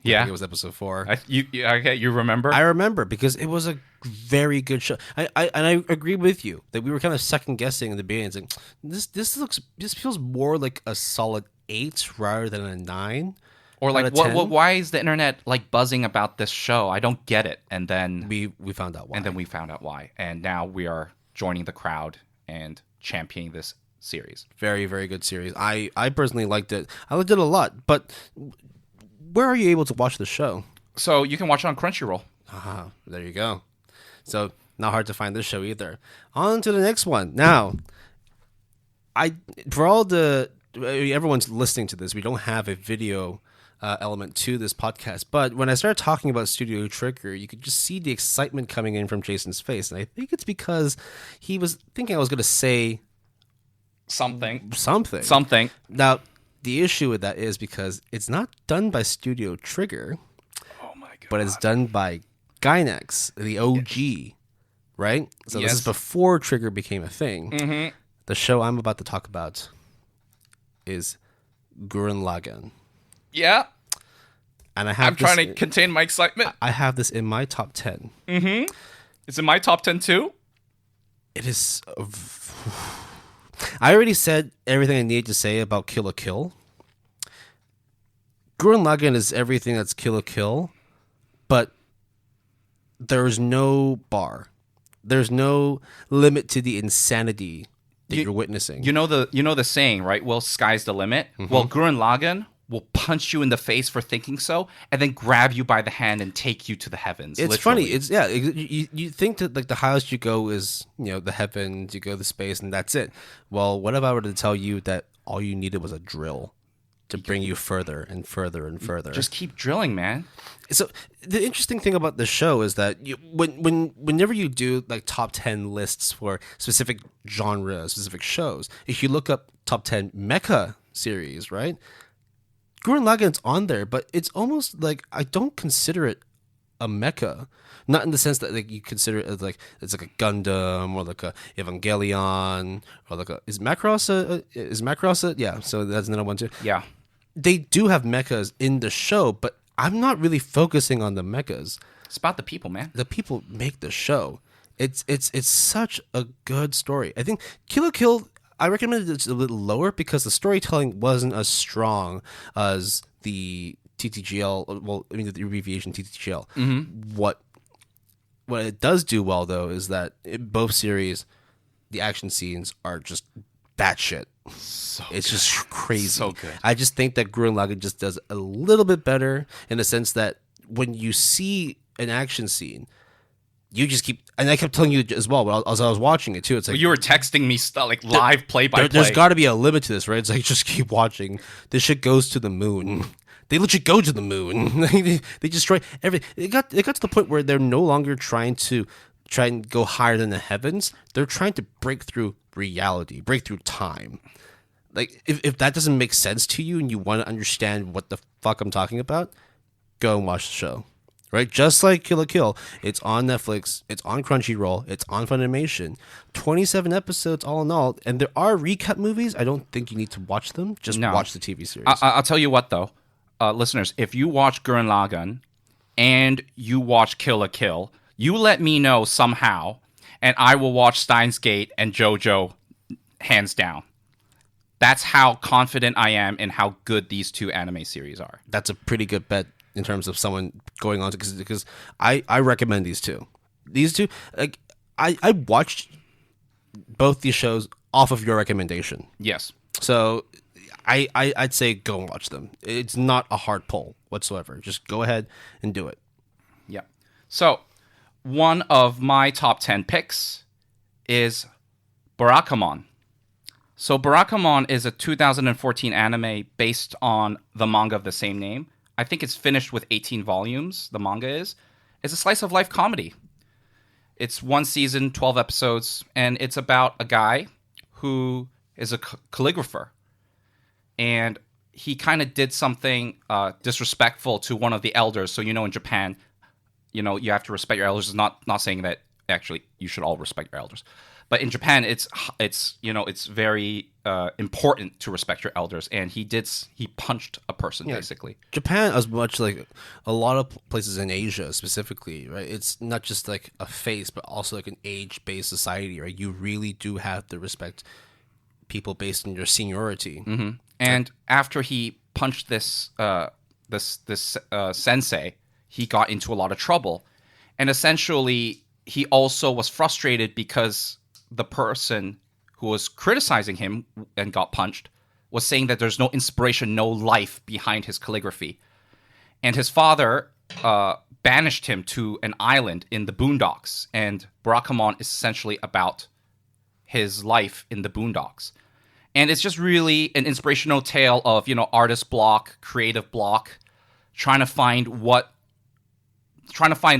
Yeah. I think it was episode 4. You remember? I remember because it was a very good show. I agree with you that we were kind of second guessing in the beginning. It's like, this feels more like a solid 8 rather than a 9. Or like, why is the internet like buzzing about this show? I don't get it. And then we found out why. And then we found out why. And now we are joining the crowd and championing this series. Very, very good series. I personally liked it. I liked it a lot. But where are you able to watch the show? So you can watch it on Crunchyroll. There you go. So not hard to find this show either. On to the next one. Now, everyone's listening to this, we don't have a video element to this podcast. But when I started talking about Studio Trigger, you could just see the excitement coming in from Jason's face. And I think it's because he was thinking I was going to say Something. Now, the issue with that is because it's not done by Studio Trigger, Oh my god! but it's done by Gainax, the OG, right? So Yes. this is before Trigger became a thing. Mm-hmm. The show I'm about to talk about is Gurren Lagann. Yeah, And I'm trying to contain my excitement. I have this in my top 10. Mm-hmm. It's in my top 10 too. It is. I already said everything I needed to say about Kill la Kill. Gurren Lagann is everything that's Kill la Kill, but there's no bar. There's no limit to the insanity that you're witnessing. You know the saying, right? Well, sky's the limit. Well, Gurren Lagann will punch you in the face for thinking so, and then grab you by the hand and take you to the heavens. It's literally. funny. It's you think that like the highest you go is the heavens, you go to space, and that's it. Well, what if I were to tell you that all you needed was a drill to bring you further and further and further? Just keep drilling, man. So the interesting thing about the show is that whenever you do like top 10 lists for specific genres, specific shows, if you look up top 10 mecha series, right? Gurren Lagann's on there, but it's almost like I don't consider it a mecha. Not in the sense that like you consider it as like it's like a Gundam or like a Evangelion or like is Macross a yeah, so that's another one too. Yeah. They do have mechas in the show, but I'm not really focusing on the mechas. It's about the people, man. The people make the show. It's such a good story. I think Kill la Kill, I recommended it a little lower because the storytelling wasn't as strong as the TTGL. Well, I mean the abbreviation TTGL. Mm-hmm. What it does do well though is that in both series, the action scenes are just batshit. It's just crazy. So good. I just think that Gurren Lagann just does a little bit better in the sense that when you see an action scene, you just keep, and I kept telling you as well as I was watching it too. It's like You were texting me stuff like live play by play. there's got to be a limit to this, right? It's like just keep watching. This shit goes to the moon. They let you go to the moon. they destroy everything. It got to the point where they're no longer trying and go higher than the heavens. They're trying to break through reality, break through time. Like if that doesn't make sense to you and you want to understand what the fuck I'm talking about, go and watch the show. Right? Just like Kill la Kill, it's on Netflix, it's on Crunchyroll, it's on Funimation. 27 episodes all in all, and there are recap movies. I don't think you need to watch them. Just watch the TV series. I'll tell you what though, listeners, if you watch Gurren Lagann and you watch Kill la Kill, you let me know somehow, and I will watch Steins Gate and Jojo hands down. That's how confident I am in how good these two anime series are. That's a pretty good bet in terms of someone going on to, because I recommend these two. These two, like I watched both these shows off of your recommendation. Yes. So I'd say go and watch them. It's not a hard pull whatsoever. Just go ahead and do it. Yeah. So one of my top 10 picks is Barakamon. So Barakamon is a 2014 anime based on the manga of the same name. I think it's finished with 18 volumes, the manga is. It's a slice of life comedy. It's one season, 12 episodes, and it's about a guy who is a calligrapher. And he kind of did something disrespectful to one of the elders. So, in Japan, you have to respect your elders. It's not saying that actually you should all respect your elders. But in Japan, it's very important to respect your elders, and he punched a person basically. Japan, as much like a lot of places in Asia specifically, right? It's not just like a face, but also like an age-based society, right? You really do have to respect people based on your seniority. Mm-hmm. And after he punched this sensei, he got into a lot of trouble, and essentially he also was frustrated because the person who was criticizing him and got punched was saying that there's no inspiration, no life behind his calligraphy. And his father banished him to an island in the boondocks. And Barakamon is essentially about his life in the boondocks. And it's just really an inspirational tale of, artist block, creative block. trying to find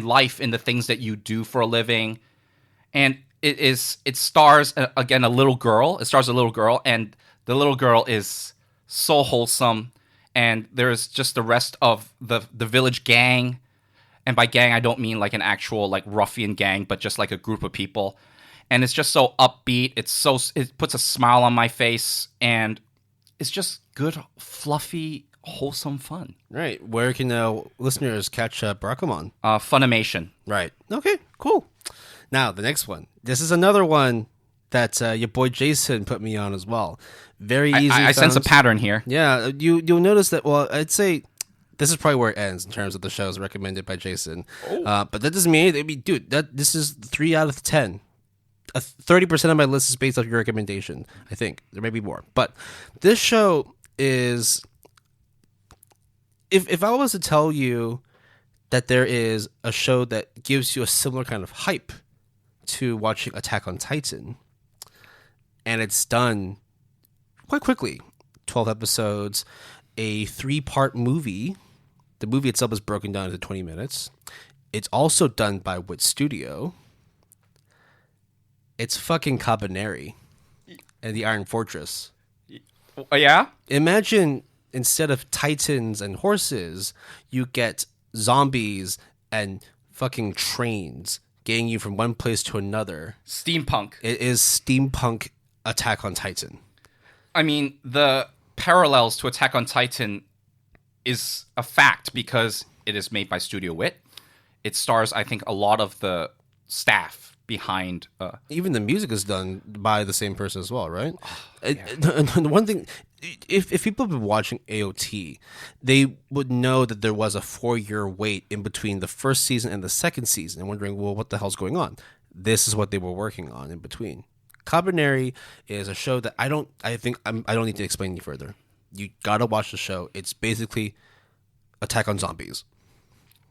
life in the things that you do for a living. And it stars again a little girl. It stars a little girl, and the little girl is so wholesome. And there's just the rest of the village gang. And by gang, I don't mean like an actual like ruffian gang, but just like a group of people. And it's just so upbeat. It puts a smile on my face, and it's just good, fluffy, wholesome fun. Right. Where can listeners catch Barakamon? Funimation. Right. Okay, cool. Now, the next one. This is another one that your boy Jason put me on as well. Very easy. I sense a pattern here. Yeah, you'll notice that, well, I'd say this is probably where it ends in terms of the shows recommended by Jason. But that doesn't mean anything. I mean, dude, this is 3 out of 10. 30% of my list is based off your recommendation, I think. There may be more. But this show is... If I was to tell you that there is a show that gives you a similar kind of hype to watching Attack on Titan, and it's done quite quickly, 12 episodes, a 3-part movie. The movie itself is broken down into 20 minutes. It's also done by Wit Studio. It's fucking Kabaneri and the Iron Fortress. Yeah? Imagine instead of titans and horses, you get zombies and fucking trains getting you from one place to another. Steampunk. It is steampunk Attack on Titan. I mean, the parallels to Attack on Titan is a fact because it is made by Studio Wit. It stars, I think, a lot of the staff behind... Even the music is done by the same person as well, right? Yeah. The one thing... If people have been watching AOT, they would know that there was a 4-year wait in between the first season and the second season, and wondering, well, what the hell's going on? This is what they were working on in between. Kabaneri is a show that I don't need to explain any further. You gotta watch the show. It's basically Attack on Zombies.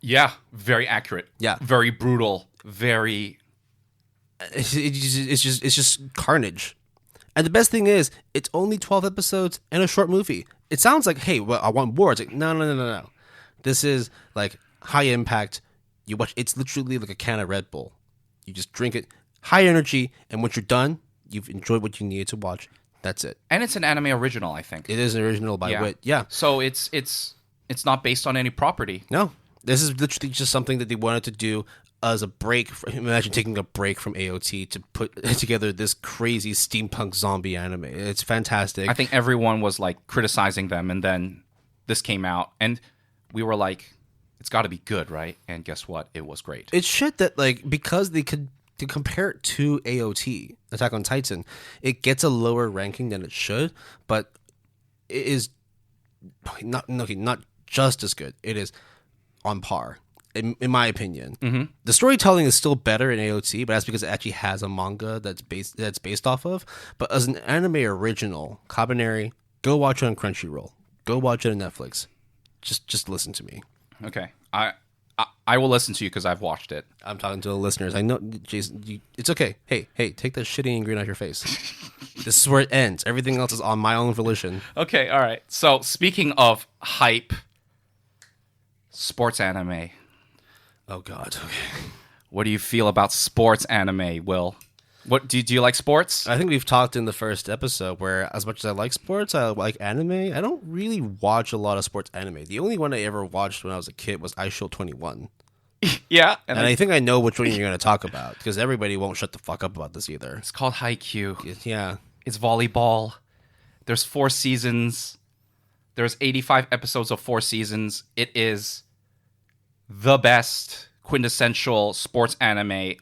Yeah, very accurate. Yeah, very brutal. Very. It's just carnage. And the best thing is, it's only 12 episodes and a short movie. It sounds like, hey, well, I want more. It's like, no. This is like high impact. You watch. It's literally like a can of Red Bull. You just drink it, high energy, and once you're done, you've enjoyed what you needed to watch. That's it. And it's an anime original, I think. It is an original by Wit. Yeah. So it's not based on any property. No, this is literally just something that they wanted to do as a break. Imagine taking a break from AOT to put together this crazy steampunk zombie anime. It's fantastic. I think everyone was like criticizing them, and then this came out, and we were like, it's got to be good, right? And guess what? It was great. It's shit that, like, because they could to compare it to AOT, Attack on Titan, it gets a lower ranking than it should, but it is not just as good. It is on par. In my opinion, The storytelling is still better in AOT, but that's because it actually has a manga that's based off of. But as an anime original, Kabaneri, go watch it on Crunchyroll. Go watch it on Netflix. Just listen to me. Okay, I will listen to you because I've watched it. I'm talking to the listeners. I know, Jason. It's okay. Hey, take that shitty and green out your face. This is where it ends. Everything else is on my own volition. Okay, all right. So speaking of hype, sports anime. Oh God. Okay. What do you feel about sports anime, Will? What do you like sports? I think we've talked in the first episode where, as much as I like sports, I like anime. I don't really watch a lot of sports anime. The only one I ever watched when I was a kid was iShield 21. Yeah, and I think I know which one you're going to talk about because everybody won't shut the fuck up about this either. It's called Haikyuu. Yeah, it's volleyball. There's 4 seasons. There's 85 episodes of 4 seasons. It is the best quintessential sports anime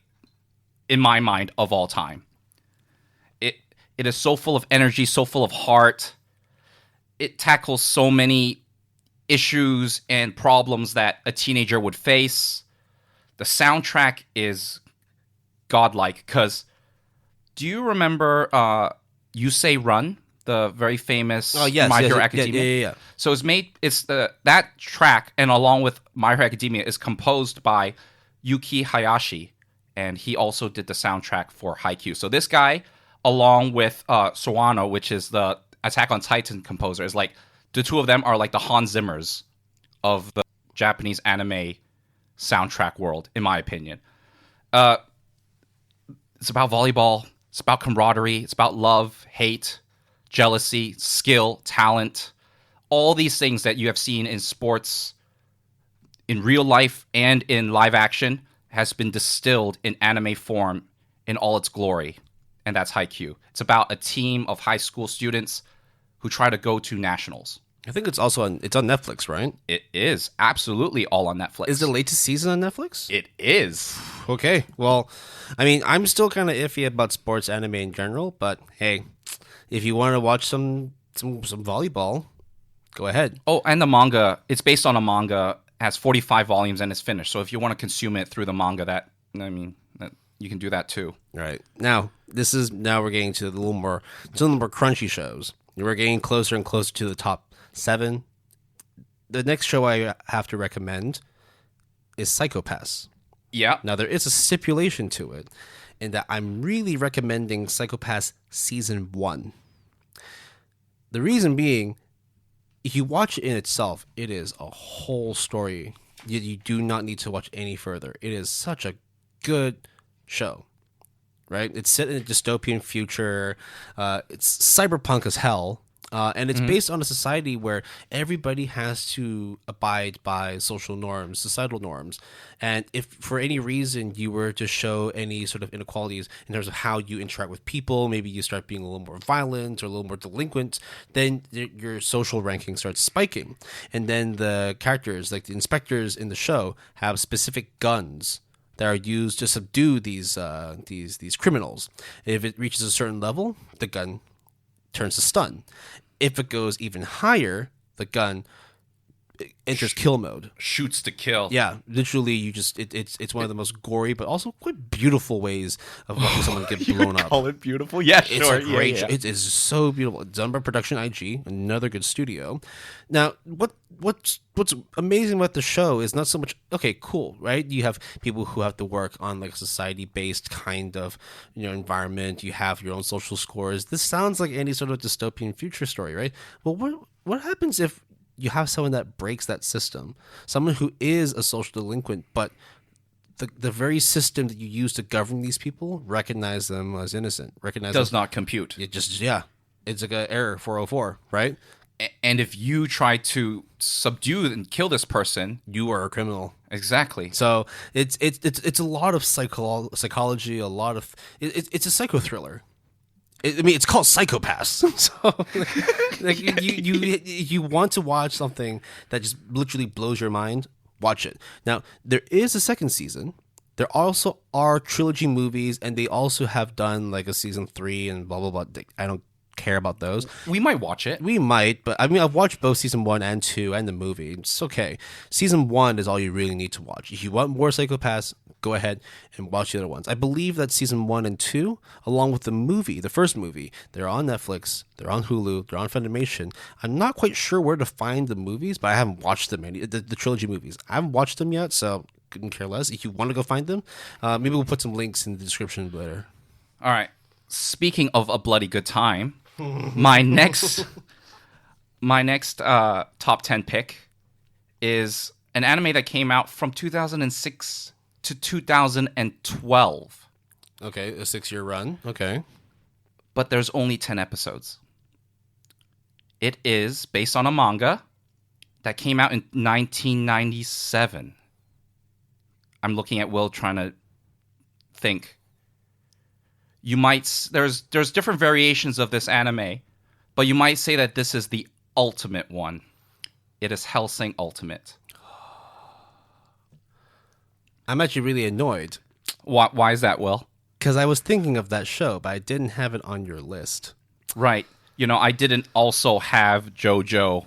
in my mind of all time. It is so full of energy, so full of heart. It tackles so many issues and problems that a teenager would face. The soundtrack is godlike because do you remember You Say Run? The very famous My Hero Academia. Yeah. So that track, and along with My Hero Academia, is composed by Yuki Hayashi, and he also did the soundtrack for Haikyuu. So this guy, along with Sawano, which is the Attack on Titan composer, is like the two of them are like the Hans Zimmers of Japanese anime soundtrack world, in my opinion. It's about volleyball. It's about camaraderie. It's about love, hate, jealousy, skill, talent. All these things that you have seen in sports, in real life, and in live action has been distilled in anime form in all its glory. And that's Haikyuu. It's about a team of high school students who try to go to nationals. I think it's also on Netflix, right? It is absolutely all on Netflix. Is the latest season on Netflix? It is. Okay. Well, I mean, I'm still kind of iffy about sports anime in general, but hey, if you want to watch some volleyball, go ahead. Oh, and the manga, it's based on a manga, has 45 volumes and is finished. So if you want to consume it through the manga, you can do that too. Right. Now we're getting to a little more crunchy shows. We're getting closer and closer to the top 7. The next show I have to recommend is Psycho Pass. Yeah. Now there is a stipulation to it, in that I'm really recommending Psycho Pass Season 1. The reason being, if you watch it in itself, it is a whole story. You do not need to watch any further. It is such a good show, right? It's set in a dystopian future. It's cyberpunk as hell. And it's based on a society where everybody has to abide by social norms, societal norms. And if for any reason you were to show any sort of inequalities in terms of how you interact with people, maybe you start being a little more violent or a little more delinquent, then your social ranking starts spiking. And then the characters, like the inspectors in the show, have specific guns that are used to subdue these criminals. If it reaches a certain level, the gun turns to stun. If it goes even higher, the gun enters kill mode. Shoots to kill. Yeah, literally, it's one of the most gory, but also quite beautiful ways of watching someone get blown up. Call it beautiful? Yeah, sure. It's a great show. It is so beautiful. It's done by Production IG, another good studio. Now, what's amazing about the show is not so much, okay, cool, right? You have people who have to work on like a society-based kind of environment. You have your own social scores. This sounds like any sort of dystopian future story, right? Well, what happens if you have someone that breaks that system, someone who is a social delinquent, but the very system that you use to govern these people recognize them as innocent, does not compute. It's like an error 404, right? And if you try to subdue and kill this person, you are a criminal. Exactly. So it's a lot of psychology, a lot of it's a psycho thriller. I mean, it's called Psycho Pass. So, like you want to watch something that just literally blows your mind, watch it. Now, there is a second season. There also are trilogy movies, and they also have done like a season 3 and blah, blah, blah. I don't care about those. We might watch it. We might, but I mean, I've watched both season 1 and 2 and the movie. It's okay. Season 1 is all you really need to watch. If you want more Psycho Pass, go ahead and watch the other ones. I believe that season 1 and 2, along with the movie, the first movie, they're on Netflix, they're on Hulu, they're on Funimation. I'm not quite sure where to find the movies, but I haven't watched them, the trilogy movies. I haven't watched them yet, so couldn't care less. If you want to go find them, maybe we'll put some links in the description later. All right. Speaking of a bloody good time, my next top 10 pick is an anime that came out from 2006 to 2012. Okay, a 6-year run. Okay. But there's only 10 episodes. It is based on a manga that came out in 1997. I'm looking at Will trying to think. There's different variations of this anime, but you might say that this is the ultimate one. It is Hellsing Ultimate. I'm actually really annoyed. Why is that, Will? Because I was thinking of that show, but I didn't have it on your list. Right. I didn't also have Jojo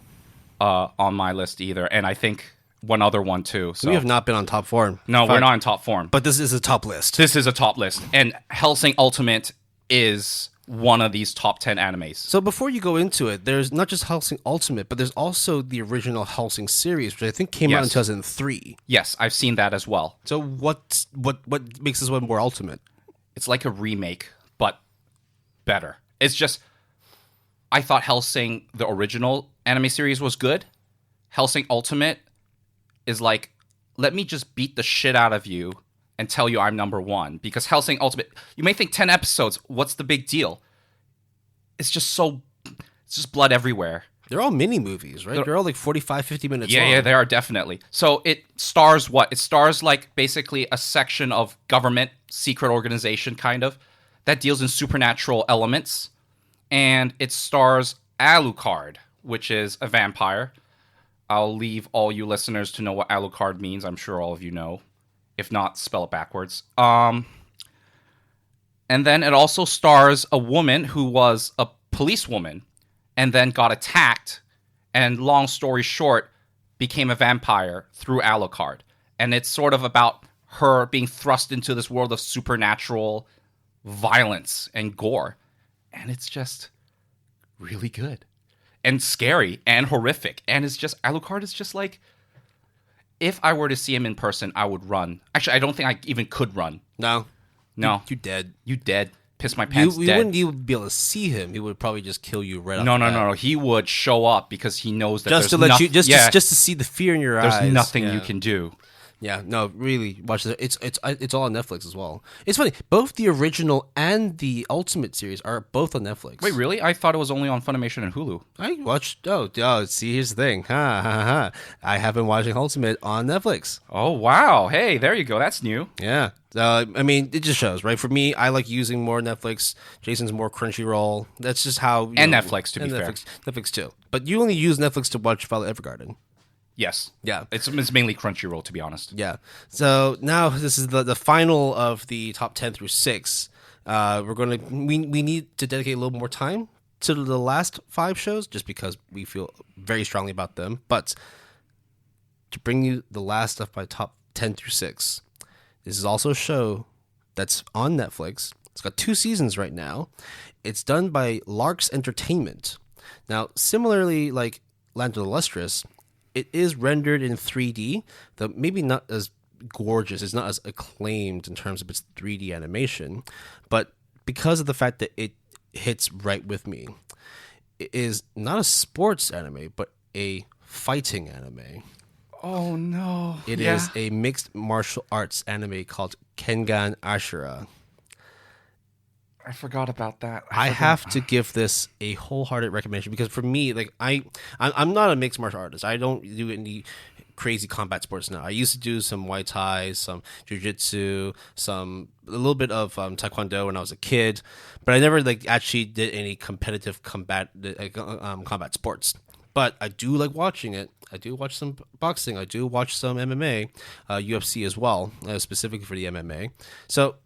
on my list either, and I think one other one too. So we have not been on top form. No, we're not in top form. But this is a top list. This is a top list, and Hellsing Ultimate is one of these top 10 animes. So before you go into it, there's not just Hellsing Ultimate, but there's also the original Hellsing series, which I think came out in 2003. Yes, I've seen that as well. So what makes this one more ultimate? It's like a remake, but better. It's just, I thought Hellsing, the original anime series, was good. Hellsing Ultimate is like, let me just beat the shit out of you and tell you I'm number one. Because Hellsing Ultimate, you may think 10 episodes, what's the big deal? It's just blood everywhere. They're all mini movies, right? They're all like 45, 50 minutes long. Yeah, they are definitely. So it stars what? It stars like basically a section of government, secret organization kind of, that deals in supernatural elements. And it stars Alucard, which is a vampire. I'll leave all you listeners to know what Alucard means. I'm sure all of you know. If not, spell it backwards. And then it also stars a woman who was a policewoman and then got attacked and, long story short, became a vampire through Alucard. And it's sort of about her being thrust into this world of supernatural violence and gore. And it's just really good and scary and horrific. And it's just, Alucard is just like, if I were to see him in person, I would run. Actually, I don't think I even could run. No. No. You dead. You dead. Piss my pants You dead. wouldn't even be able to see him. He would probably just kill you right off No. the bat. He would show up because he knows that Just to there's let you, yeah, just to see the fear in your eyes. there's nothing Yeah. you can do. Yeah, no, really, watch it. It's all on Netflix as well. It's funny, both the original and the Ultimate series are both on Netflix. Wait, really? I thought it was only on Funimation and Hulu. I watched. See, here's the thing. I have been watching Ultimate on Netflix. Oh, wow. Hey, there you go. That's new. Yeah. I mean, it just shows, right? For me, I like using more Netflix. Jason's more Crunchyroll. That's just how. And Netflix, to be fair. Netflix too. But you only use Netflix to watch Violet Evergarden. Yes. Yeah. It's mainly Crunchyroll, to be honest. Yeah. So now this is the final of the top 10 through 6. We need to dedicate a little more time to the last 5 shows just because we feel very strongly about them. But to bring you the last of my top 10 through 6, this is also a show that's on Netflix. It's got 2 seasons right now. It's done by Lark's Entertainment. Now, similarly like Land of the Lustrous, it is rendered in 3D, though maybe not as gorgeous. It's not as acclaimed in terms of its 3D animation. But because of the fact that it hits right with me, it is not a sports anime, but a fighting anime. Oh, no. It is a mixed martial arts anime called Kengan Ashura. I forgot about that. I have to give this a wholehearted recommendation because for me, like I'm not a mixed martial artist. I don't do any crazy combat sports now. I used to do some Muay Thai, some Jiu-Jitsu, a little bit of Taekwondo when I was a kid, but I never like actually did any competitive combat sports. But I do like watching it. I do watch some boxing. I do watch some MMA, UFC as well, specifically for the MMA. So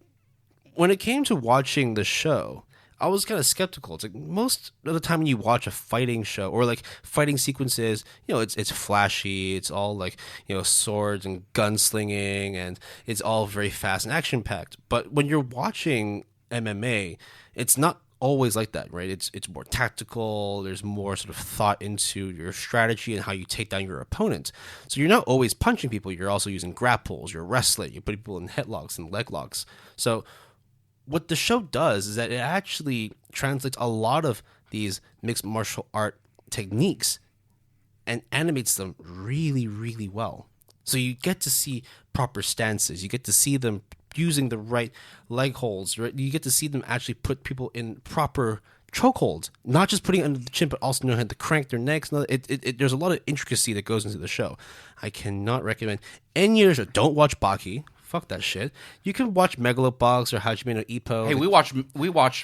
when it came to watching the show, I was kind of skeptical. It's like most of the time when you watch a fighting show or like fighting sequences, it's flashy. It's all like, swords and gunslinging and it's all very fast and action packed. But when you're watching MMA, it's not always like that, right? It's more tactical. There's more sort of thought into your strategy and how you take down your opponent. So you're not always punching people. You're also using grapples. You're wrestling. You put people in headlocks and leg locks. So what the show does is that it actually translates a lot of these mixed martial art techniques and animates them really, really well. So you get to see proper stances. You get to see them using the right leg holds. Right? You get to see them actually put people in proper chokeholds, not just putting it under the chin, but also know how to crank their necks. There's a lot of intricacy that goes into the show. I cannot recommend any other show. Don't watch Baki. Fuck that shit. You can watch Megalobox or Hajime no Ippo. Hey, we watch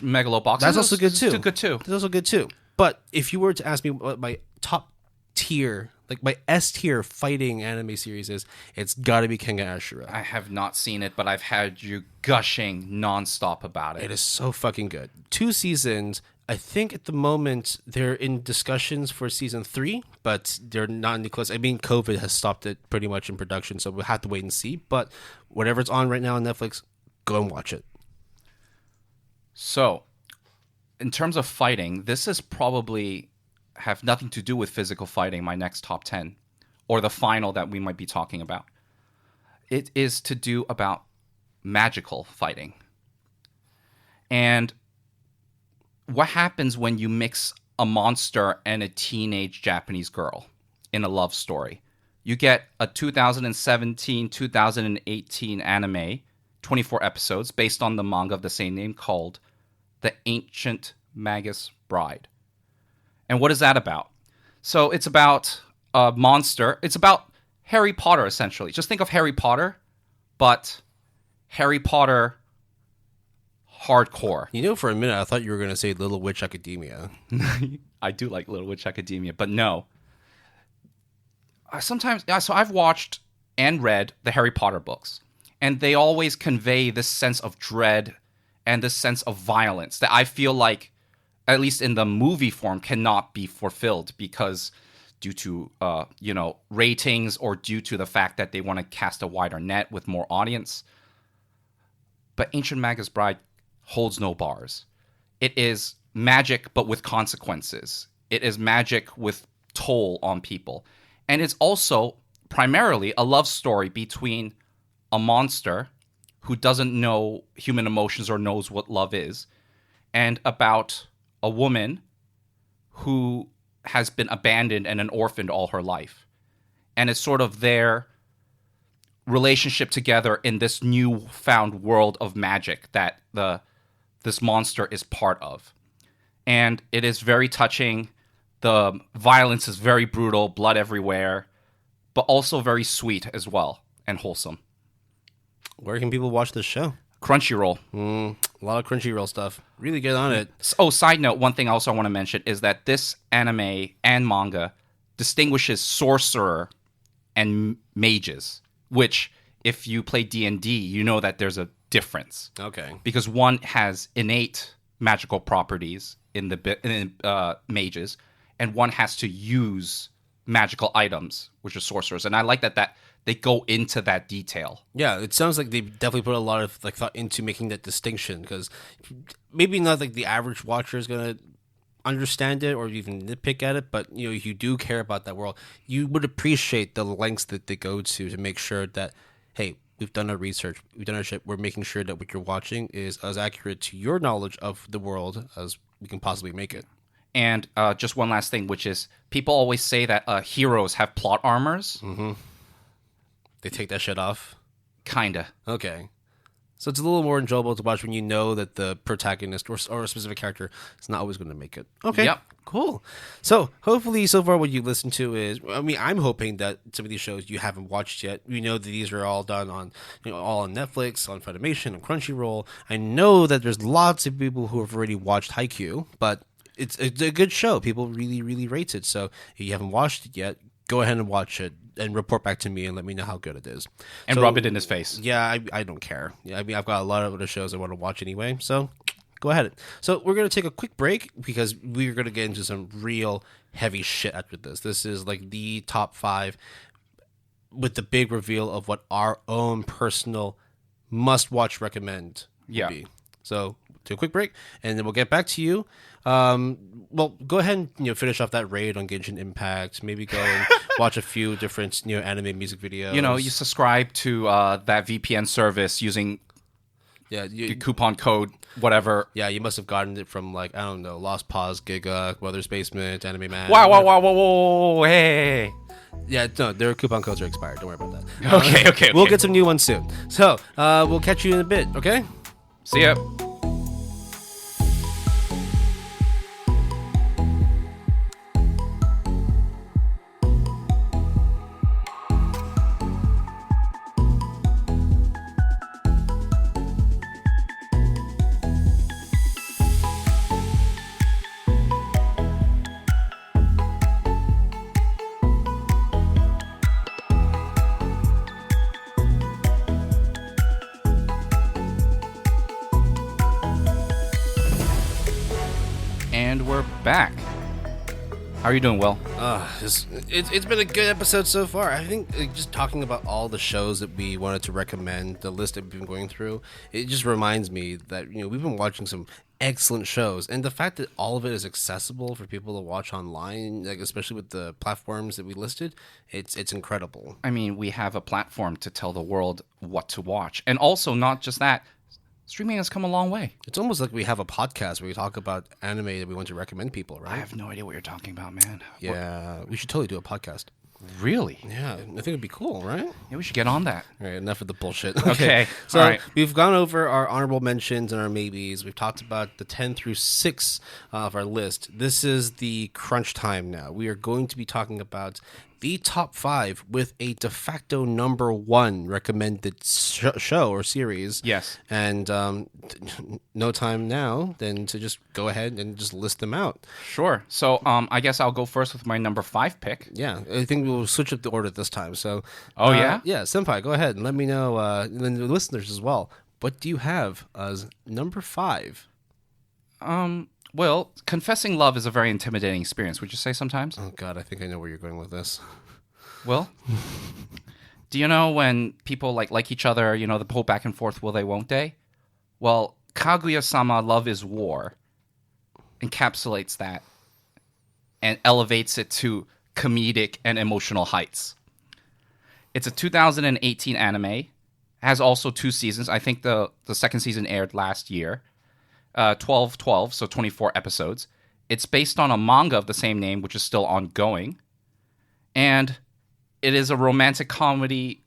Megalobox. That's also good too. Good too. That's also good too. But if you were to ask me what my top tier, like my S tier fighting anime series is, it's got to be Kengan Ashura. I have not seen it, but I've had you gushing nonstop about it. It is so fucking good. 2 seasons. I think at the moment they're in discussions for season 3, but they're not any close. I mean, COVID has stopped it pretty much in production, so we'll have to wait and see. But whatever it's on right now on Netflix, go and watch it. So, in terms of fighting, this is probably have nothing to do with physical fighting, my next top 10, or the final that we might be talking about. It is to do about magical fighting. And what happens when you mix a monster and a teenage Japanese girl in a love story? you get a 2017-2018 anime, 24 episodes, based on the manga of the same name called The Ancient Magus Bride. And what is that about? So it's about a monster. It's about Harry Potter, essentially. Just think of Harry Potter, but Harry Potter hardcore. You know, for a minute, I thought you were going to say Little Witch Academia. I do like Little Witch Academia, but no. So I've watched and read the Harry Potter books, and they always convey this sense of dread and this sense of violence that I feel like, at least in the movie form, cannot be fulfilled because due to ratings or due to the fact that they want to cast a wider net with more audience. But Ancient Magus Bride holds no bars. It is magic, but with consequences. It is magic with toll on people. And it's also primarily a love story between a monster who doesn't know human emotions or knows what love is, and about a woman who has been abandoned and an orphan all her life. And it's sort of their relationship together in this newfound world of magic that this monster is part of. And it is very touching. The violence is very brutal, blood everywhere, but also very sweet as well and wholesome. Where can people watch this show? Crunchyroll. A lot of Crunchyroll stuff. Really get on it. Oh, side note, one thing also I want to mention is that this anime and manga distinguishes sorcerer and mages, which if you play D&D, you know that there's a difference. Okay. Because one has innate magical properties in the mages, and one has to use magical items, which are sorcerers. And I like that they go into that detail. Yeah, it sounds like they definitely put a lot of thought into making that distinction, because maybe not the average watcher is gonna understand it or even nitpick at it, but if you do care about that world, you would appreciate the lengths that they go to make sure that, hey, we've done our research, we've done our shit, we're making sure that what you're watching is as accurate to your knowledge of the world as we can possibly make it. And just one last thing, which is people always say that heroes have plot armors. Mm-hmm. They take that shit off? Kinda. Okay. So it's a little more enjoyable to watch when you know that the protagonist or a specific character is not always going to make it. Okay. Yep. Cool. So hopefully so far what you listened to is, I'm hoping that some of these shows you haven't watched yet. We know that these are all done on, all on Netflix, on Funimation, on Crunchyroll. I know that there's lots of people who have already watched Haikyuu, but it's a good show. People really, really rate it. So if you haven't watched it yet, go ahead and watch it and report back to me and let me know how good it is. And rub it in his face. Yeah, I don't care. I've got a lot of other shows I want to watch anyway, so go ahead. So we're going to take a quick break because we're going to get into some real heavy shit after this. This is the top 5 with the big reveal of what our own personal must-watch recommend would be. So take a quick break, and then we'll get back to you. Well, go ahead and finish off that raid on Genshin Impact. Maybe go and watch a few different anime music videos. You subscribe to that VPN service using the coupon code whatever. Yeah, you must have gotten it from I don't know, Lost Pause, Giga, Weather's Basement, Anime Man. Wow, hey. Yeah, no, their coupon codes are expired. Don't worry about that. Okay. We'll get some new ones soon. So we'll catch you in a bit. Okay. See ya. And we're back. How are you doing, Will? It's been a good episode so far. I think just talking about all the shows that we wanted to recommend, the list that we've been going through, it just reminds me that we've been watching some excellent shows, and the fact that all of it is accessible for people to watch online, especially with the platforms that we listed, it's incredible. I mean, we have a platform to tell the world what to watch, and also not just that. Streaming has come a long way. It's almost like we have a podcast where we talk about anime that we want to recommend people, right? I have no idea what you're talking about, man. Yeah, we should totally do a podcast. Really? Yeah, I think it'd be cool, right? Yeah, we should get on that. All right, enough of the bullshit. Okay, So all right. we've gone over our honorable mentions and our maybes. We've talked about the 10 through 6 of our list. This is the crunch time now. We are going to be talking about the top 5 with a de facto number 1 recommended show or series. Yes. And no time now than to just go ahead and just list them out. Sure. So I guess I'll go first with my number 5 pick. Yeah, I think we'll switch up the order this time. So, Oh, yeah? Yeah, Senpai, go ahead and let me know, and then the listeners as well. What do you have as number 5? Well, confessing love is a very intimidating experience, would you say sometimes? Oh, God, I think I know where you're going with this. Well, do you know when people like each other, you know, the whole back and forth, will they, won't they? Well, Kaguya-Sama Love is War encapsulates that and elevates it to comedic and emotional heights. It's a 2018 anime. Has also 2 seasons. I think the second season aired last year. 12, so 24 episodes. It's based on a manga of the same name, which is still ongoing. And it is a romantic comedy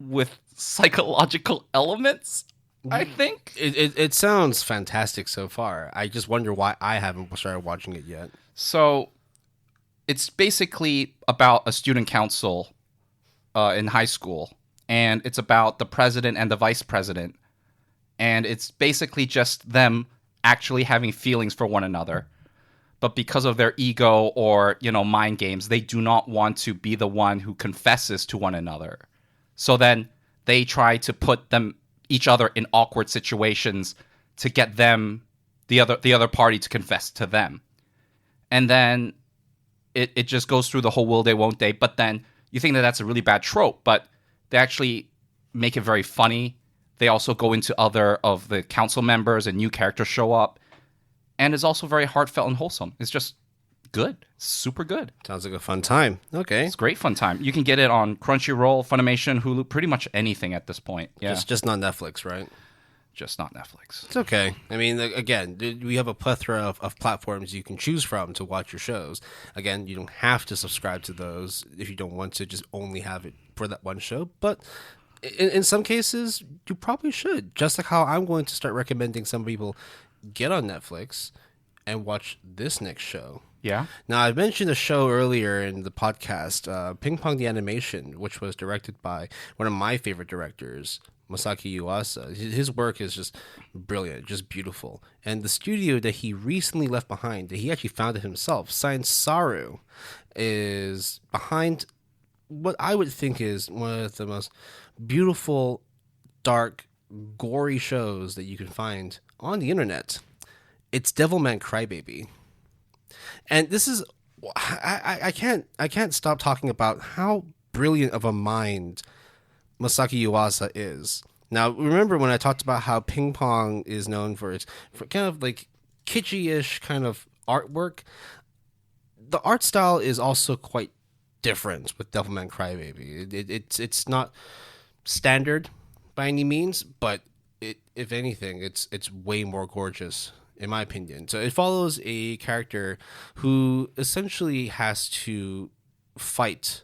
with psychological elements, I think. It sounds fantastic so far. I just wonder why I haven't started watching it yet. So it's basically about a student council in high school. And it's about the president and the vice president. And it's basically just them actually having feelings for one another. But because of their ego or, you know, mind games, they do not want to be the one who confesses to one another. So then they try to put each other in awkward situations to get them, the other party, to confess to them. And then it just goes through the whole will they, won't they. But then you think that that's a really bad trope, but they actually make it very funny. They also go into other of the council members and new characters show up. And it's also very heartfelt and wholesome. It's just good. Super good. Sounds like a fun time. Okay. It's great fun time. You can get it on Crunchyroll, Funimation, Hulu, pretty much anything at this point. Yeah. Just not Netflix, right? Just not Netflix. It's okay. I mean, again, we have a plethora of platforms you can choose from to watch your shows. Again, you don't have to subscribe to those if you don't want to just only have it for that one show. But in some cases, you probably should. Just like how I'm going to start recommending some people get on Netflix and watch this next show. Yeah. Now, I mentioned a show earlier in the podcast, Ping Pong the Animation, which was directed by one of my favorite directors, Masaki Yuasa. His work is just brilliant, just beautiful. And the studio that he recently left behind, that he actually founded himself, Science Saru, is behind what I would think is one of the most beautiful, dark, gory shows that you can find on the internet. It's Devilman Crybaby. And this is, I can't stop talking about how brilliant of a mind Masaki Yuasa is. Now, remember when I talked about how Ping Pong is known for its kind of like kitschy-ish kind of artwork? The art style is also quite different with Devilman Crybaby. It's not standard by any means, but if anything, it's way more gorgeous in my opinion. So it follows a character who essentially has to fight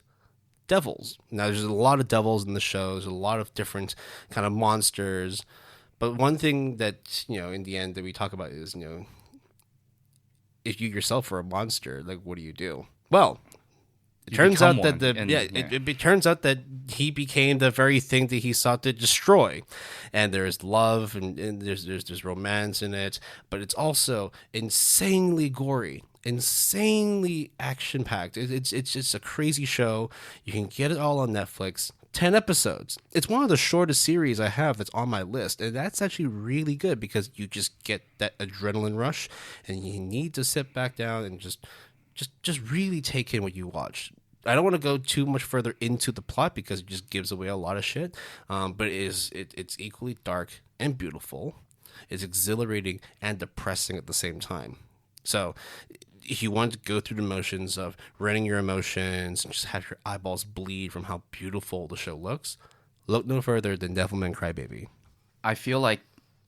devils. Now, there's a lot of devils in the show. There's a lot of different kind of monsters. But one thing that, in the end that we talk about is, if you yourself are a monster, like, what do? Well, it turns out that it turns out that he became the very thing that he sought to destroy. And there's love and there's romance in it, but it's also insanely gory, insanely action packed. It's just a crazy show. You can get it all on Netflix. 10 episodes. It's one of the shortest series I have that's on my list, and that's actually really good because you just get that adrenaline rush, and you need to sit back down and just really take in what you watch. I don't want to go too much further into the plot because it just gives away a lot of shit. But it's equally dark and beautiful. It's exhilarating and depressing at the same time. So if you want to go through the motions of running your emotions and just have your eyeballs bleed from how beautiful the show looks, look no further than Devilman Crybaby. I feel like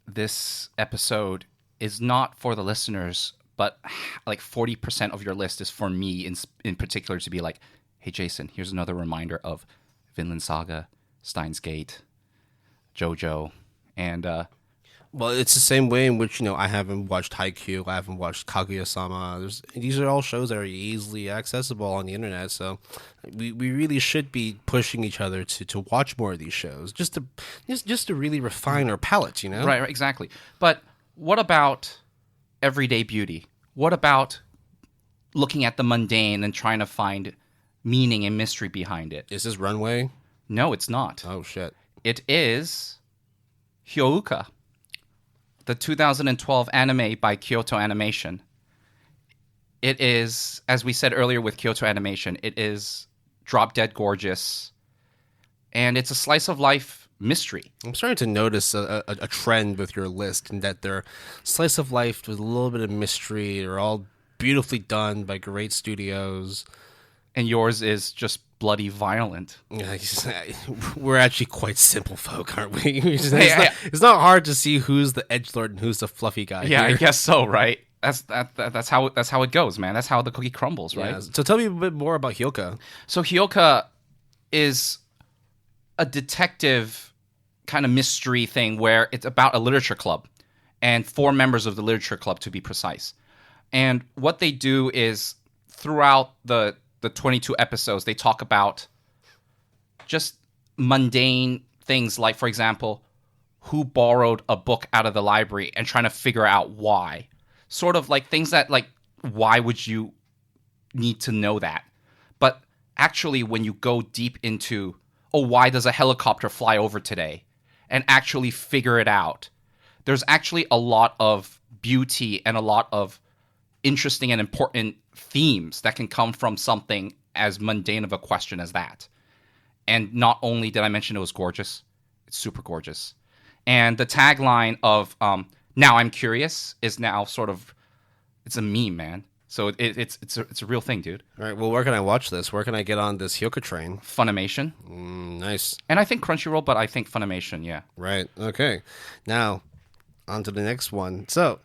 this episode is not for the listeners, but like 40% of your list is for me in particular to be like, hey, Jason, here's another reminder of Vinland Saga, Steins Gate, Jojo, and Well, it's the same way in which, I haven't watched Haikyuu, I haven't watched Kaguya-Sama. These are all shows that are easily accessible on the internet, so we really should be pushing each other to watch more of these shows, just to really refine our palates, right, exactly. But what about everyday beauty? What about looking at the mundane and trying to find meaning and mystery behind it? Is this Runway? No, it's not. Oh, shit. It is Hyouka, the 2012 anime by Kyoto Animation. It is, as we said earlier with Kyoto Animation, it is drop dead gorgeous, and it's a slice of life mystery. I'm starting to notice a trend with your list, in that they're slice of life with a little bit of mystery. They're all beautifully done by great studios. And yours is just bloody violent. We're actually quite simple folk, aren't we? It's not hard to see who's the edgelord and who's the fluffy guy. Yeah, here. I guess so, right? That's how it goes, man. That's how the cookie crumbles, right? Yeah. So tell me a bit more about Hyouka. So Hyouka is a detective kind of mystery thing where it's about a literature club and 4 members of the literature club, to be precise. And what they do is throughout the 22 episodes, they talk about just mundane things like, for example, who borrowed a book out of the library and trying to figure out why. Sort of like things that, like, why would you need to know that? But actually, when you go deep into, why does a helicopter fly over today? And actually figure it out, there's actually a lot of beauty and a lot of interesting and important themes that can come from something as mundane of a question as that. And not only did I mention it was gorgeous, it's super gorgeous. And the tagline of "Now I'm curious" is now sort of, it's a meme, man. So it's a real thing, dude. All right. Well, where can I watch this? Where can I get on this Hyouka train? Funimation. Nice. And I think Crunchyroll, but I think Funimation, yeah. Right. Okay. Now, on to the next one. So,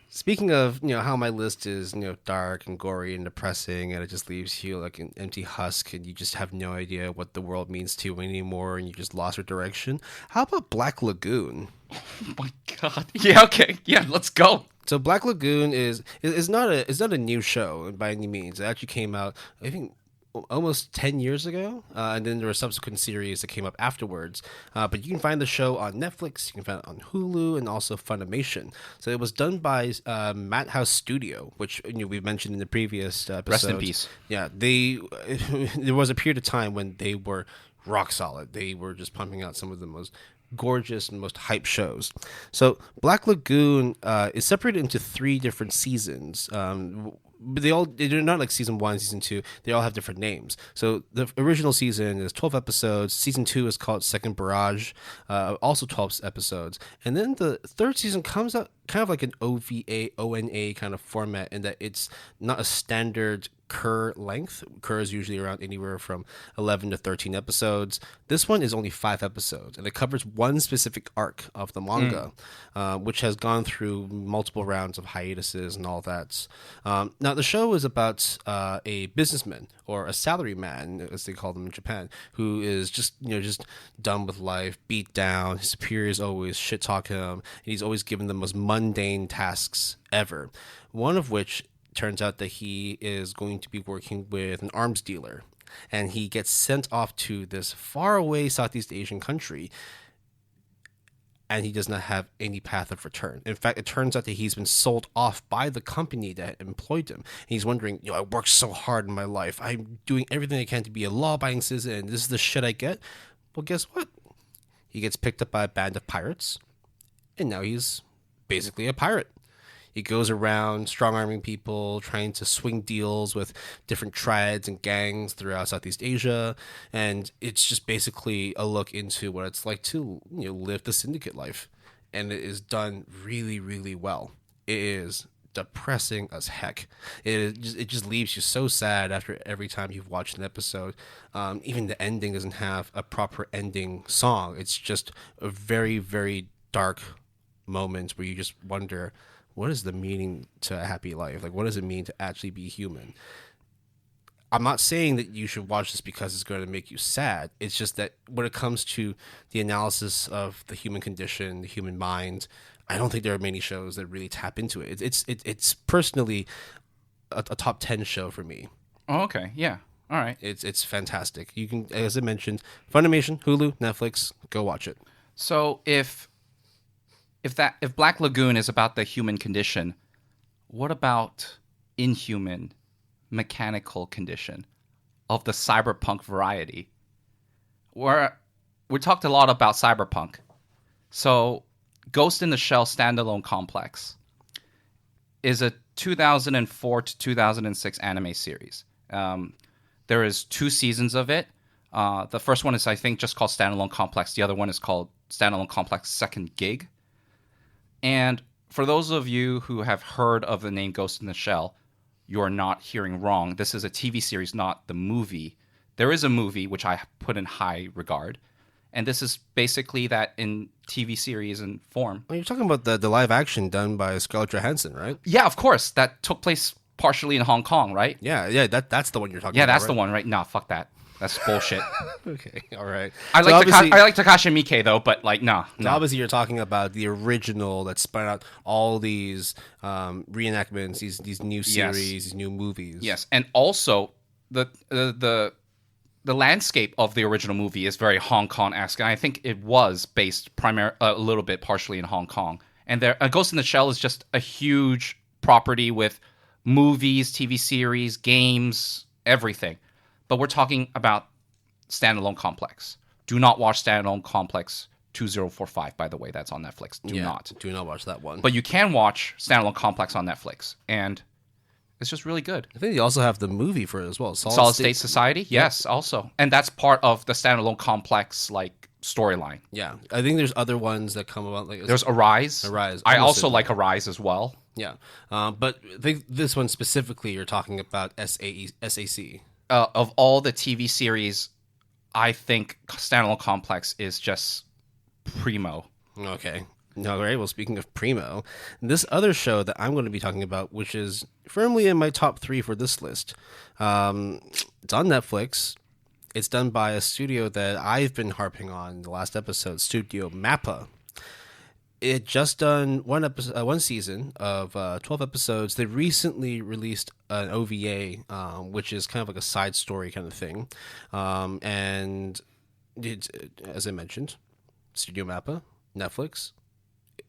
speaking of, how my list is, dark and gory and depressing, and it just leaves you like an empty husk, and you just have no idea what the world means to you anymore, and you just lost your direction. How about Black Lagoon? Oh my god. Yeah, okay. Yeah, let's go. So Black Lagoon is not a new show by any means. It actually came out, I think, almost 10 years ago, and then there were subsequent series that came up afterwards. But you can find the show on Netflix, you can find it on Hulu, and also Funimation. So it was done by Madhouse Studio, which we've mentioned in the previous episode. Rest in peace. Yeah, there was a period of time when they were rock solid. They were just pumping out some of the most gorgeous and most hype shows. So Black Lagoon is separated into 3 different seasons. But they're not like season 1, season 2. They all have different names. So the original season is 12 episodes. Season 2 is called Second Barrage, also 12 episodes. And then the 3rd season comes out kind of like an OVA, ONA kind of format, in that it's not a standard Cur length. Cur is usually around anywhere from 11 to 13 episodes. This one is only 5 episodes, and it covers one specific arc of the manga, which has gone through multiple rounds of hiatuses and all that. Now, the show is about a businessman, or a salaryman, as they call them in Japan, who is just done with life, beat down. His superiors always shit talk him, and he's always given the most mundane tasks ever. One of which turns out that he is going to be working with an arms dealer, and he gets sent off to this faraway Southeast Asian country, and he does not have any path of return. In fact, it turns out that he's been sold off by the company that employed him. And he's wondering, I worked so hard in my life. I'm doing everything I can to be a law-abiding citizen, and this is the shit I get. Well, guess what? He gets picked up by a band of pirates, and now he's basically a pirate. He goes around strong-arming people, trying to swing deals with different tribes and gangs throughout Southeast Asia, and it's just basically a look into what it's like to live the syndicate life, and it is done really, really well. It is depressing as heck. It just leaves you so sad after every time you've watched an episode. Even the ending doesn't have a proper ending song. It's just a very, very dark moment where you just wonder, what is the meaning to a happy life? Like, what does it mean to actually be human? I'm not saying that you should watch this because it's going to make you sad. It's just that when it comes to the analysis of the human condition, the human mind, I don't think there are many shows that really tap into it. It's personally a top 10 show for me. Oh, okay. Yeah. All right. It's fantastic. You can, as I mentioned, Funimation, Hulu, Netflix, go watch it. So if Black Lagoon is about the human condition, what about inhuman mechanical condition of the cyberpunk variety? We talked a lot about cyberpunk. So Ghost in the Shell standalone complex is a 2004 to 2006 anime series. There is 2 seasons of it. The first one is, I think, just called Standalone Complex. The other one is called Standalone Complex Second Gig. And for those of you who have heard of the name Ghost in the Shell, you're not hearing wrong. This is a TV series, not the movie. There is a movie, which I put in high regard. And this is basically that in TV series and form. Well, you're talking about the live action done by Scarlett Johansson, right? Yeah, of course. That took place partially in Hong Kong, right? Yeah, that's the one you're talking Yeah, about. that's right? the one, right? Nah, fuck that. That's bullshit. Okay, all right. I So like obviously- Takashi Miike though, but like, nah. So obviously, you're talking about the original that spun out all these reenactments, these new series, these new movies. Yes, and also the landscape of the original movie is very Hong Kong-esque, and I think it was based a little bit partially in Hong Kong. And there, Ghost in the Shell is just a huge property with movies, TV series, games, everything. But we're talking about Standalone Complex. Do not watch Standalone Complex 2045, by the way. That's on Netflix. Do not watch that one. But you can watch Standalone Complex on Netflix, and it's just really good. I think they also have the movie for it as well. Solid State Society? Yes, also. And that's part of the Standalone Complex, like, storyline. Yeah. I think there's other ones that come about. Like There's Arise. Arise. I also like Arise as well. Yeah. But I think this one specifically, you're talking about SAC. Of all the TV series, I think Standalone Complex is just primo. Okay. All right. Well, speaking of primo, this other show that I'm going to be talking about, which is firmly in my top 3 for this list, it's on Netflix. It's done by a studio that I've been harping on in the last episode, Studio Mappa. It just done one season of 12 episodes. They recently released an OVA, which is kind of like a side story kind of thing. And it's, as I mentioned, Studio Mappa, Netflix.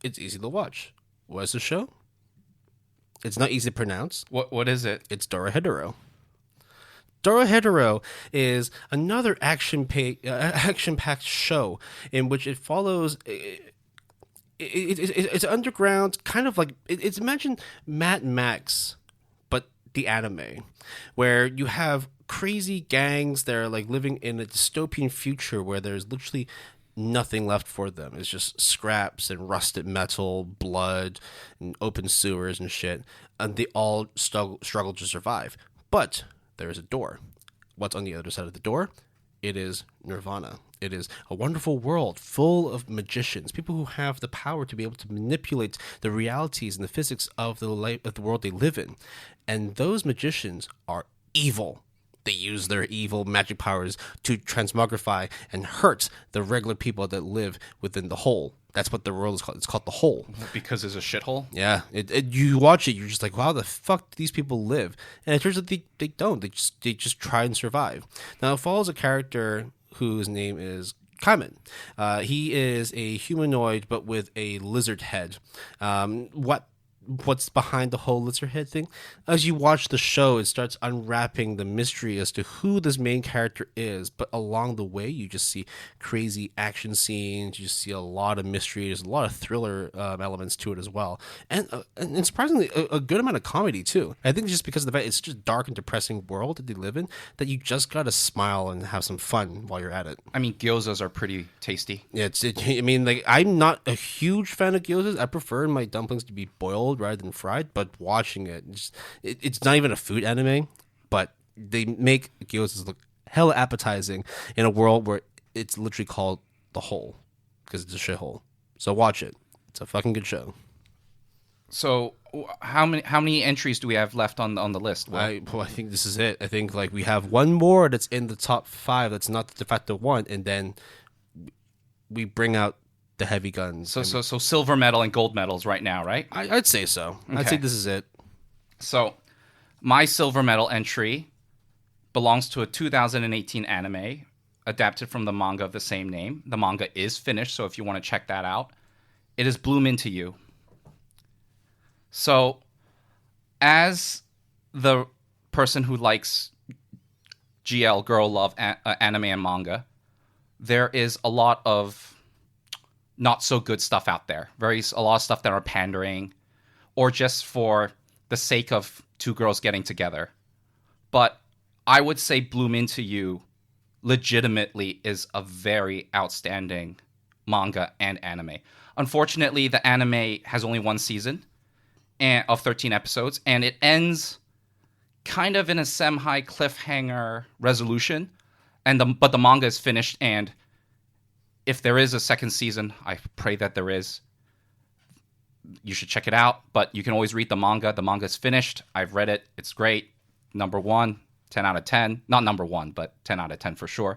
It's easy to watch. What is the show? It's not easy to pronounce. What is it? It's Dorohedoro. Dorohedoro is another action-packed show in which it follows... It's underground, kind of like it's imagine Mad Max, but the anime, where you have crazy gangs that are like living in a dystopian future where there's literally nothing left for them. It's just scraps and rusted metal, blood, and open sewers and shit, and they all struggle to survive. But there is a door. What's on the other side of the door? It is Nirvana. It is a wonderful world full of magicians, people who have the power to be able to manipulate the realities and the physics of the world they live in. And those magicians are evil. They use their evil magic powers to transmogrify and hurt the regular people that live within the whole. That's what the world is called. It's called the whole. Because it's a shithole? Yeah. You watch it, you're just like, wow, the fuck do these people live? And it turns out they don't. They just try and survive. Now, it follows a character whose name is Kaiman. He is a humanoid, but with a lizard head. What's behind the whole lizard head thing? As you watch the show, it starts unwrapping the mystery as to who this main character is. But along the way, you just see crazy action scenes. You see a lot of mystery. There's a lot of thriller elements to it as well, and surprisingly, a good amount of comedy too. I think just because of the fact it's just a dark and depressing world that they live in, that you just gotta smile and have some fun while you're at it. I mean, gyozas are pretty tasty. Yeah, I mean, like, I'm not a huge fan of gyozas. I prefer my dumplings to be boiled rather than fried, but watching it's not even a food anime, but they make gyozas look hella appetizing in a world where it's literally called the hole because it's a shithole. So watch it. It's a fucking good show. So how many entries do we have left on the list? Will? I think this is it. I think like we have one more that's in the top 5 that's not the de facto one, and then we bring out the heavy guns. So silver medal and gold medals right now, right? I'd say so. Okay. I'd say this is it. So my silver medal entry belongs to a 2018 anime adapted from the manga of the same name. The manga is finished, so if you want to check that out, it is Bloom Into You. So, as the person who likes GL, girl love, anime and manga, there is a lot of not so good stuff out there. A lot of stuff that are pandering, or just for the sake of two girls getting together. But I would say Bloom Into You legitimately is a very outstanding manga and anime. Unfortunately, the anime has only one season of 13 episodes, and it ends kind of in a semi cliffhanger resolution. But the manga is finished, and if there is a second season, I pray that there is. You should check it out, but you can always read the manga. The manga is finished. I've read it. It's great. Number 1, 10 out of 10. Not number 1, but 10 out of 10 for sure.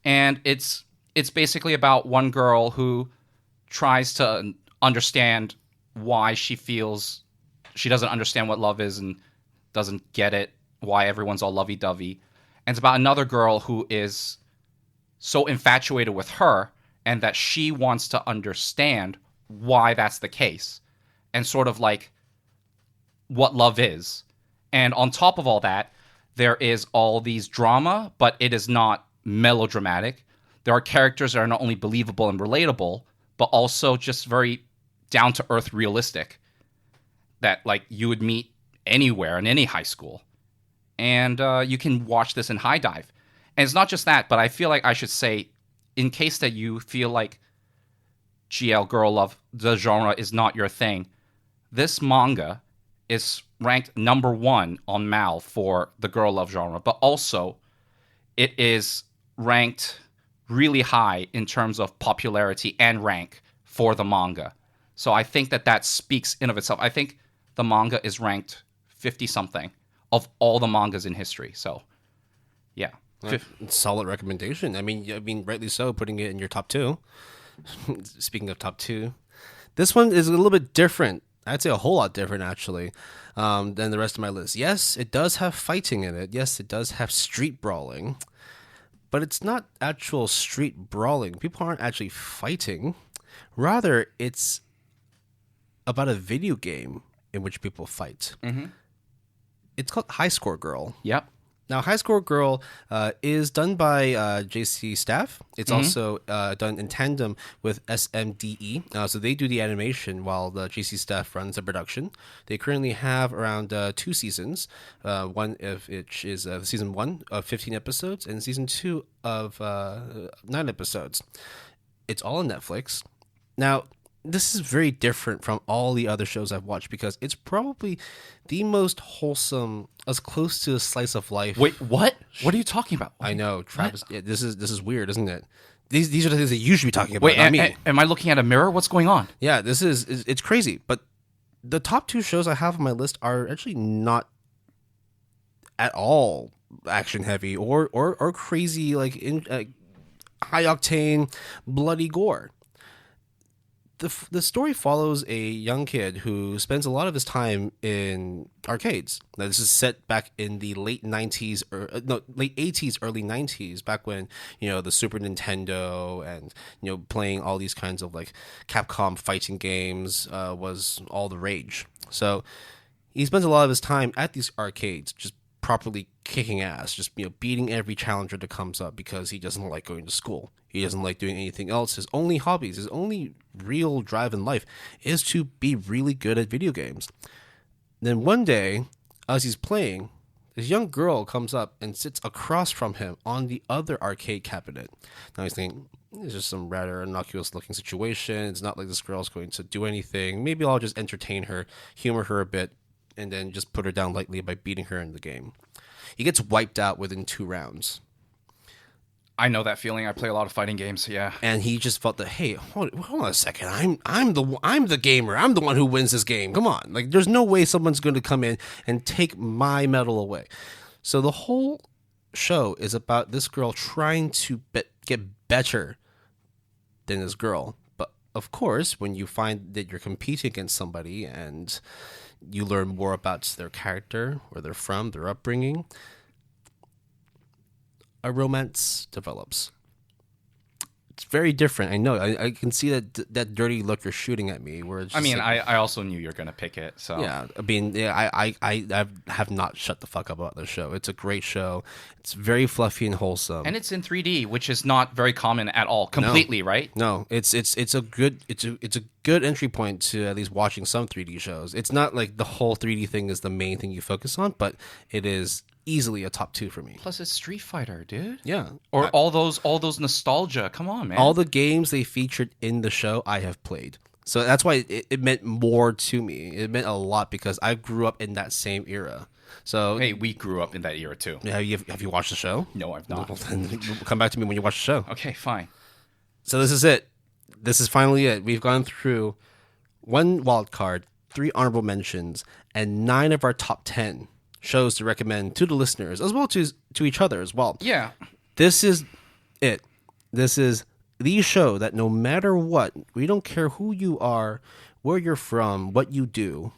And it's basically about one girl who tries to understand why she feels she doesn't understand what love is and doesn't get it, why everyone's all lovey-dovey. And it's about another girl who is so infatuated with her and that she wants to understand why that's the case and sort of like what love is. And on top of all that, there is all these drama, but it is not melodramatic. There are characters that are not only believable and relatable, but also just very down-to-earth realistic that like you would meet anywhere in any high school. And you can watch this in High Dive. And it's not just that, but I feel like I should say, in case that you feel like GL girl love, the genre is not your thing, this manga is ranked number 1 on Mal for the girl love genre, but also it is ranked really high in terms of popularity and rank for the manga. So I think that speaks in of itself. I think the manga is ranked 50-something of all the mangas in history. So, yeah. Solid recommendation. I mean, rightly so, putting it in your top 2. Speaking of top 2, this one is a little bit different. I'd say a whole lot different, actually, than the rest of my list. Yes, it does have fighting in it. Yes, it does have street brawling. But it's not actual street brawling. People aren't actually fighting. Rather, it's about a video game in which people fight. Mm-hmm. It's called High Score Girl. Yep. Now, High Score Girl is done by JC Staff. It's also done in tandem with SMDE. So they do the animation while the JC Staff runs the production. They currently have around 2 seasons. One of which is season 1 of 15 episodes and season 2 of 9 episodes. It's all on Netflix. Now, this is very different from all the other shows I've watched because it's probably the most wholesome, as close to a slice of life. Wait, what? What are you talking about? I know, Travis. Yeah, this is weird, isn't it? These are the things that you should be talking about. Wait, am I looking at a mirror? What's going on? Yeah, it's crazy. But the top 2 shows I have on my list are actually not at all action heavy or crazy like high octane bloody gore. The story follows a young kid who spends a lot of his time in arcades. Now, this is set back in the late 80s, early 90s, back when, the Super Nintendo and, playing all these kinds of like Capcom fighting games was all the rage. So he spends a lot of his time at these arcades just properly kicking ass, just beating every challenger that comes up because he doesn't like going to school. He doesn't like doing anything else. His only hobbies, his only real drive in life is to be really good at video games. Then one day, as he's playing, this young girl comes up and sits across from him on the other arcade cabinet. Now he's thinking, it's just some rather innocuous looking situation. It's not like this girl's going to do anything. Maybe I'll just entertain her, humor her a bit, and then just put her down lightly by beating her in the game. He gets wiped out within 2 rounds. I know that feeling. I play a lot of fighting games. Yeah. And he just felt that, hey, hold on a second. I'm the gamer. I'm the one who wins this game. Come on. Like, there's no way someone's going to come in and take my medal away. So the whole show is about this girl trying to get better than this girl. But of course, when you find that you're competing against somebody and you learn more about their character, where they're from, their upbringing, a romance develops. It's very different. I know. I can see that dirty look you're shooting at me. Where it's just I also knew you were gonna pick it. So yeah, I have not shut the fuck up about this show. It's a great show. It's very fluffy and wholesome, and it's in 3D, which is not very common at all. Completely, right? No, it's a good entry point to at least watching some 3D shows. It's not like the whole 3D thing is the main thing you focus on, but it is easily a top 2 for me. Plus, it's Street Fighter, dude. Yeah, or all those nostalgia. Come on, man. All the games they featured in the show, I have played. So that's why it meant more to me. It meant a lot because I grew up in that same era. So hey, we grew up in that era too. Have you watched the show? No, I've not. Come back to me when you watch the show. Okay, fine. So this is it. This is finally it. We've gone through 1 wild card, 3 honorable mentions, and 9 of our top 10 shows to recommend to the listeners, as well to each other as well. Yeah. This is it. This is the show that no matter what, we don't care who you are, where you're from, what you do,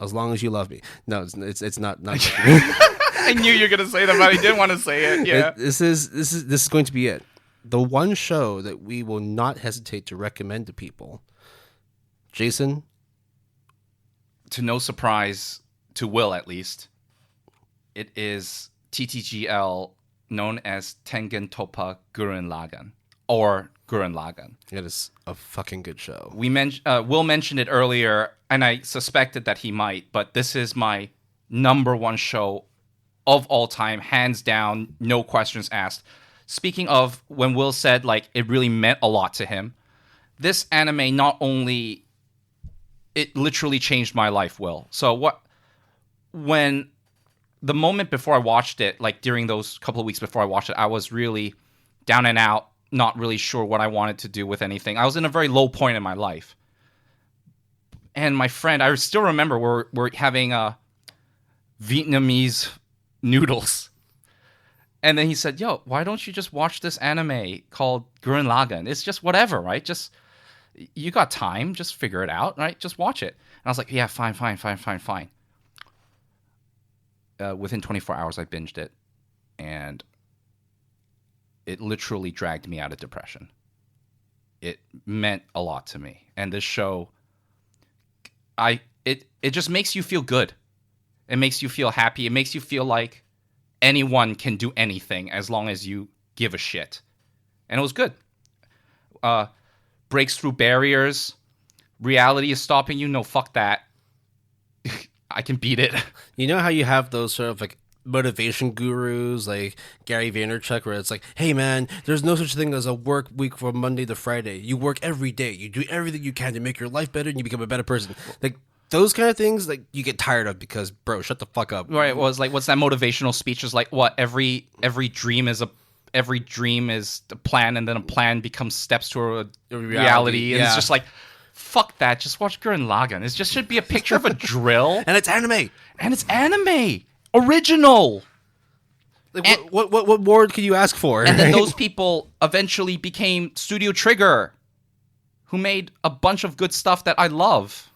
as long as you love me. No, it's not. I knew you were gonna say that, but I didn't want to say it. Yeah. This is going to be it. The one show that we will not hesitate to recommend to people. Jason, to no surprise to Will at least, it is TTGL, known as Tengen Toppa Gurren Lagann, or Gurren Lagann. It is a fucking good show. Will mentioned it earlier, and I suspected that he might, but this is my number 1 show of all time, hands down, no questions asked. Speaking of when Will said like it really meant a lot to him, this anime not only, it literally changed my life, Will. So when the moment before I watched it, like during those couple of weeks before I watched it, I was really down and out, not really sure what I wanted to do with anything. I was in a very low point in my life. And my friend, I still remember we're having Vietnamese noodles. And then he said, yo, why don't you just watch this anime called Gurren Lagann? It's just whatever, right? Just, you got time, just figure it out, right? Just watch it. And I was like, yeah, fine. Within 24 hours, I binged it, and it literally dragged me out of depression. It meant a lot to me, and this show, it just makes you feel good. It makes you feel happy. It makes you feel like anyone can do anything as long as you give a shit, and it was good. Breaks through barriers. Reality is stopping you. No, fuck that. I can beat it. You know how you have those sort of like motivation gurus like Gary Vaynerchuk, where it's like, hey man, there's no such thing as a work week from Monday to Friday. You work every day. You do everything you can to make your life better and you become a better person. Like those kind of things, like you get tired of because, bro, shut the fuck up. Right. Well, it's like, what's that motivational speech? Is like, what, every dream is a plan, and then a plan becomes steps to a reality. And it's just like, fuck that. Just watch Gurren Lagann. It just should be a picture of a drill. And it's anime. Original. Like, what more could you ask for? And then those people eventually became Studio Trigger, who made a bunch of good stuff that I love.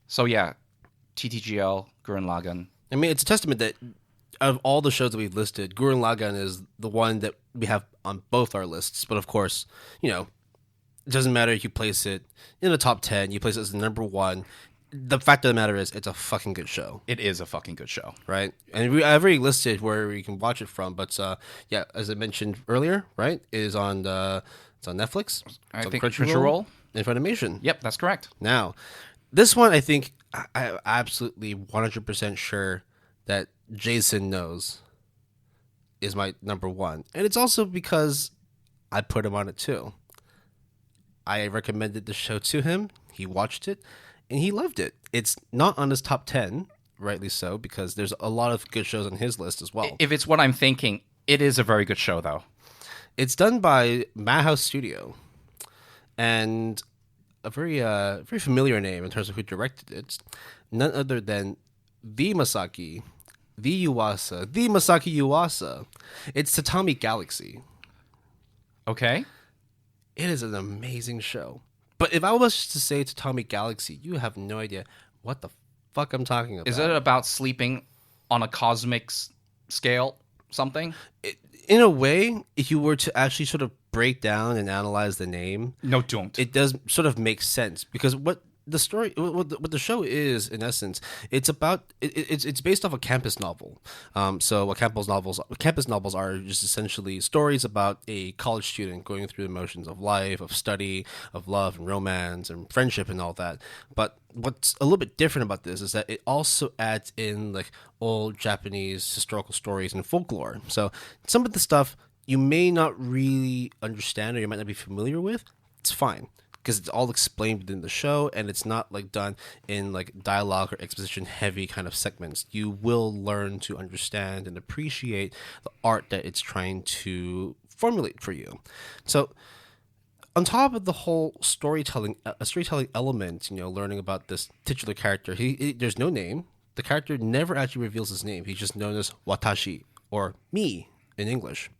So yeah, TTGL, Gurren Lagann. I mean, it's a testament that of all the shows that we've listed, Gurren Lagann is the one that we have on both our lists. But of course, you know, it doesn't matter if you place it in the top 10, you place it as the number 1. The fact of the matter is, it's a fucking good show. It is a fucking good show. Right? And I've already listed where you can watch it from. But yeah, as I mentioned earlier, right, it's on Netflix. I think Crunchyroll. And Funimation. Yep, that's correct. Now, this one, I think, I'm absolutely 100% sure that Jason knows is my number 1. And it's also because I put him on it too. I recommended the show to him. He watched it, and he loved it. It's not on his top 10, rightly so, because there's a lot of good shows on his list as well. If it's what I'm thinking, it is a very good show, though. It's done by Madhouse Studio, and a very familiar name in terms of who directed it. None other than the Masaki, the Yuasa, the Masaki Yuasa. It's Tatami Galaxy. Okay. It is an amazing show. But if I was just to say Tatami Galaxy, you have no idea what the fuck I'm talking about. Is it about sleeping on a cosmic scale? Something? In a way, if you were to actually sort of break down and analyze the name, No, don't. it does sort of make sense because what the show is in essence, it's based off a campus novel. So what campus novels are just essentially stories about a college student going through the motions of life, of study, of love and romance and friendship and all that. But what's a little bit different about this is that it also adds in like old Japanese historical stories and folklore. So some of the stuff you may not really understand or you might not be familiar with. It's fine because it's all explained within the show and it's not like done in like dialogue or exposition heavy kind of segments. You will learn to understand and appreciate the art that it's trying to formulate for you. So on top of the whole storytelling element, learning about this titular character, there's no name. The character never actually reveals his name. He's just known as Watashi or me in English.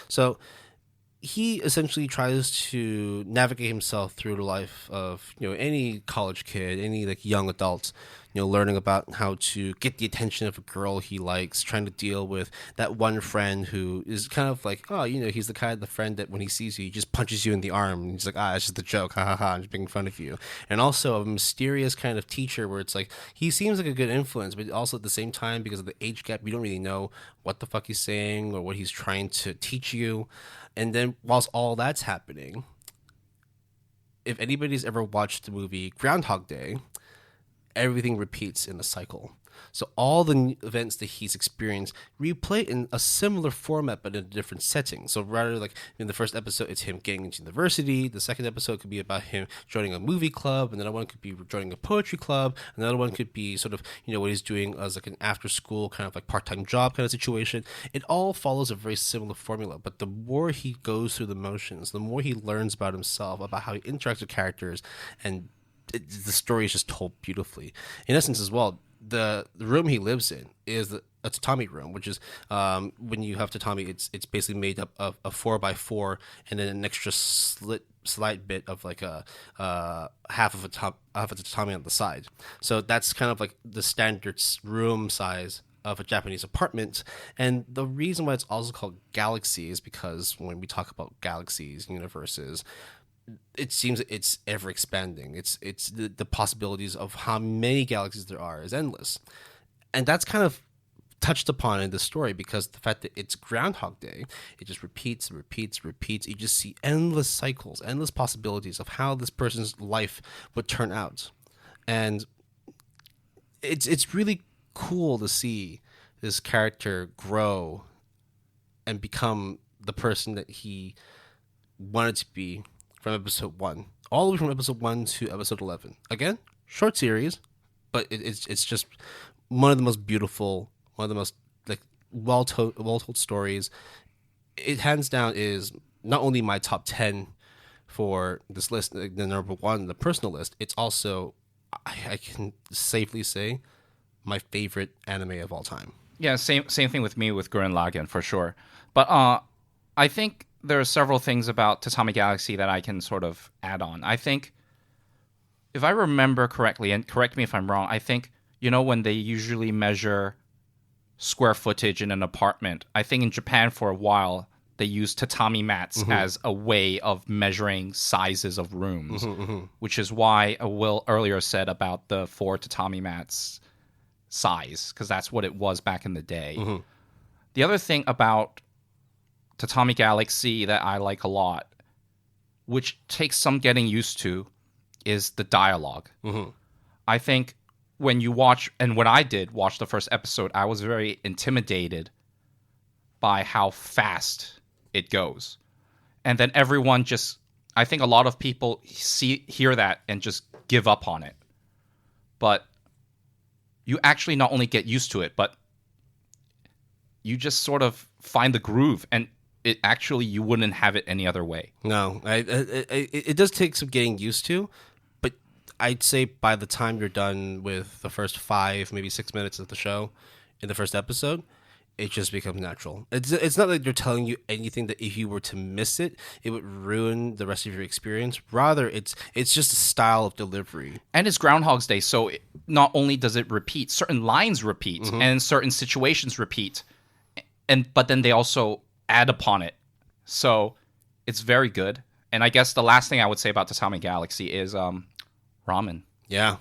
So he essentially tries to navigate himself through the life of any college kid, any like young adult, learning about how to get the attention of a girl he likes, trying to deal with that one friend who is kind of like, he's the kind of the friend that when he sees you, he just punches you in the arm and he's like, it's just a joke, ha ha ha, I'm just making fun of you. And also a mysterious kind of teacher where it's like he seems like a good influence, but also at the same time because of the age gap, you don't really know what the fuck he's saying or what he's trying to teach you. And then whilst all that's happening, if anybody's ever watched the movie Groundhog Day, everything repeats in a cycle. So all the events that he's experienced replay in a similar format but in a different setting. So rather like in the first episode, it's him getting into university. The second episode could be about him joining a movie club. Another one could be joining a poetry club. Another one could be sort of, what he's doing as like an after school kind of like part-time job kind of situation. It all follows a very similar formula. But the more he goes through the motions, the more he learns about himself, about how he interacts with characters, and the story is just told beautifully. In essence as well, the room he lives in is a tatami room, which is when you have tatami, it's basically made up of a 4x4 and then an extra slight bit of like a half of a tatami on the side. So that's kind of like the standard room size of a Japanese apartment. And the reason why it's also called Galaxy is because when we talk about galaxies, universes, it seems it's ever expanding. It's the possibilities of how many galaxies there are is endless, and that's kind of touched upon in the story because the fact that it's Groundhog Day, it just repeats and repeats and repeats. You just see endless cycles, endless possibilities of how this person's life would turn out, and it's really cool to see this character grow and become the person that he wanted to be. From episode 1, all the way from episode 1 to episode 11. Again, short series, but it's just one of the most beautiful, one of the most like well told stories. It hands down is not only my top 10 for this list, the number 1, the personal list. It's also, I can safely say, my favorite anime of all time. Yeah, same thing with me with Gurren Lagann for sure. But I think there are several things about Tatami Galaxy that I can sort of add on. I think, if I remember correctly, and correct me if I'm wrong, I think, when they usually measure square footage in an apartment, I think in Japan for a while, they used tatami mats as a way of measuring sizes of rooms, which is why Will earlier said about the 4 tatami mats size, because that's what it was back in the day. The other thing about Tatami Galaxy that I like a lot, which takes some getting used to, is the dialogue. I think when you watch, and when I did watch the first episode, I was very intimidated by how fast it goes. And then everyone just, I think a lot of people hear that and just give up on it. But you actually not only get used to it, but you just sort of find the groove. And you wouldn't have it any other way. No, it does take some getting used to, but I'd say by the time you're done with the first 5, maybe 6 minutes of the show in the first episode, it just becomes natural. It's not like they're telling you anything that if you were to miss it, it would ruin the rest of your experience. Rather, it's just a style of delivery. And it's Groundhog's Day, so not only does it repeat, certain lines repeat, and certain situations repeat, but then they also add upon it. So it's very good. And I guess the last thing I would say about Tatami Galaxy is ramen. Yeah,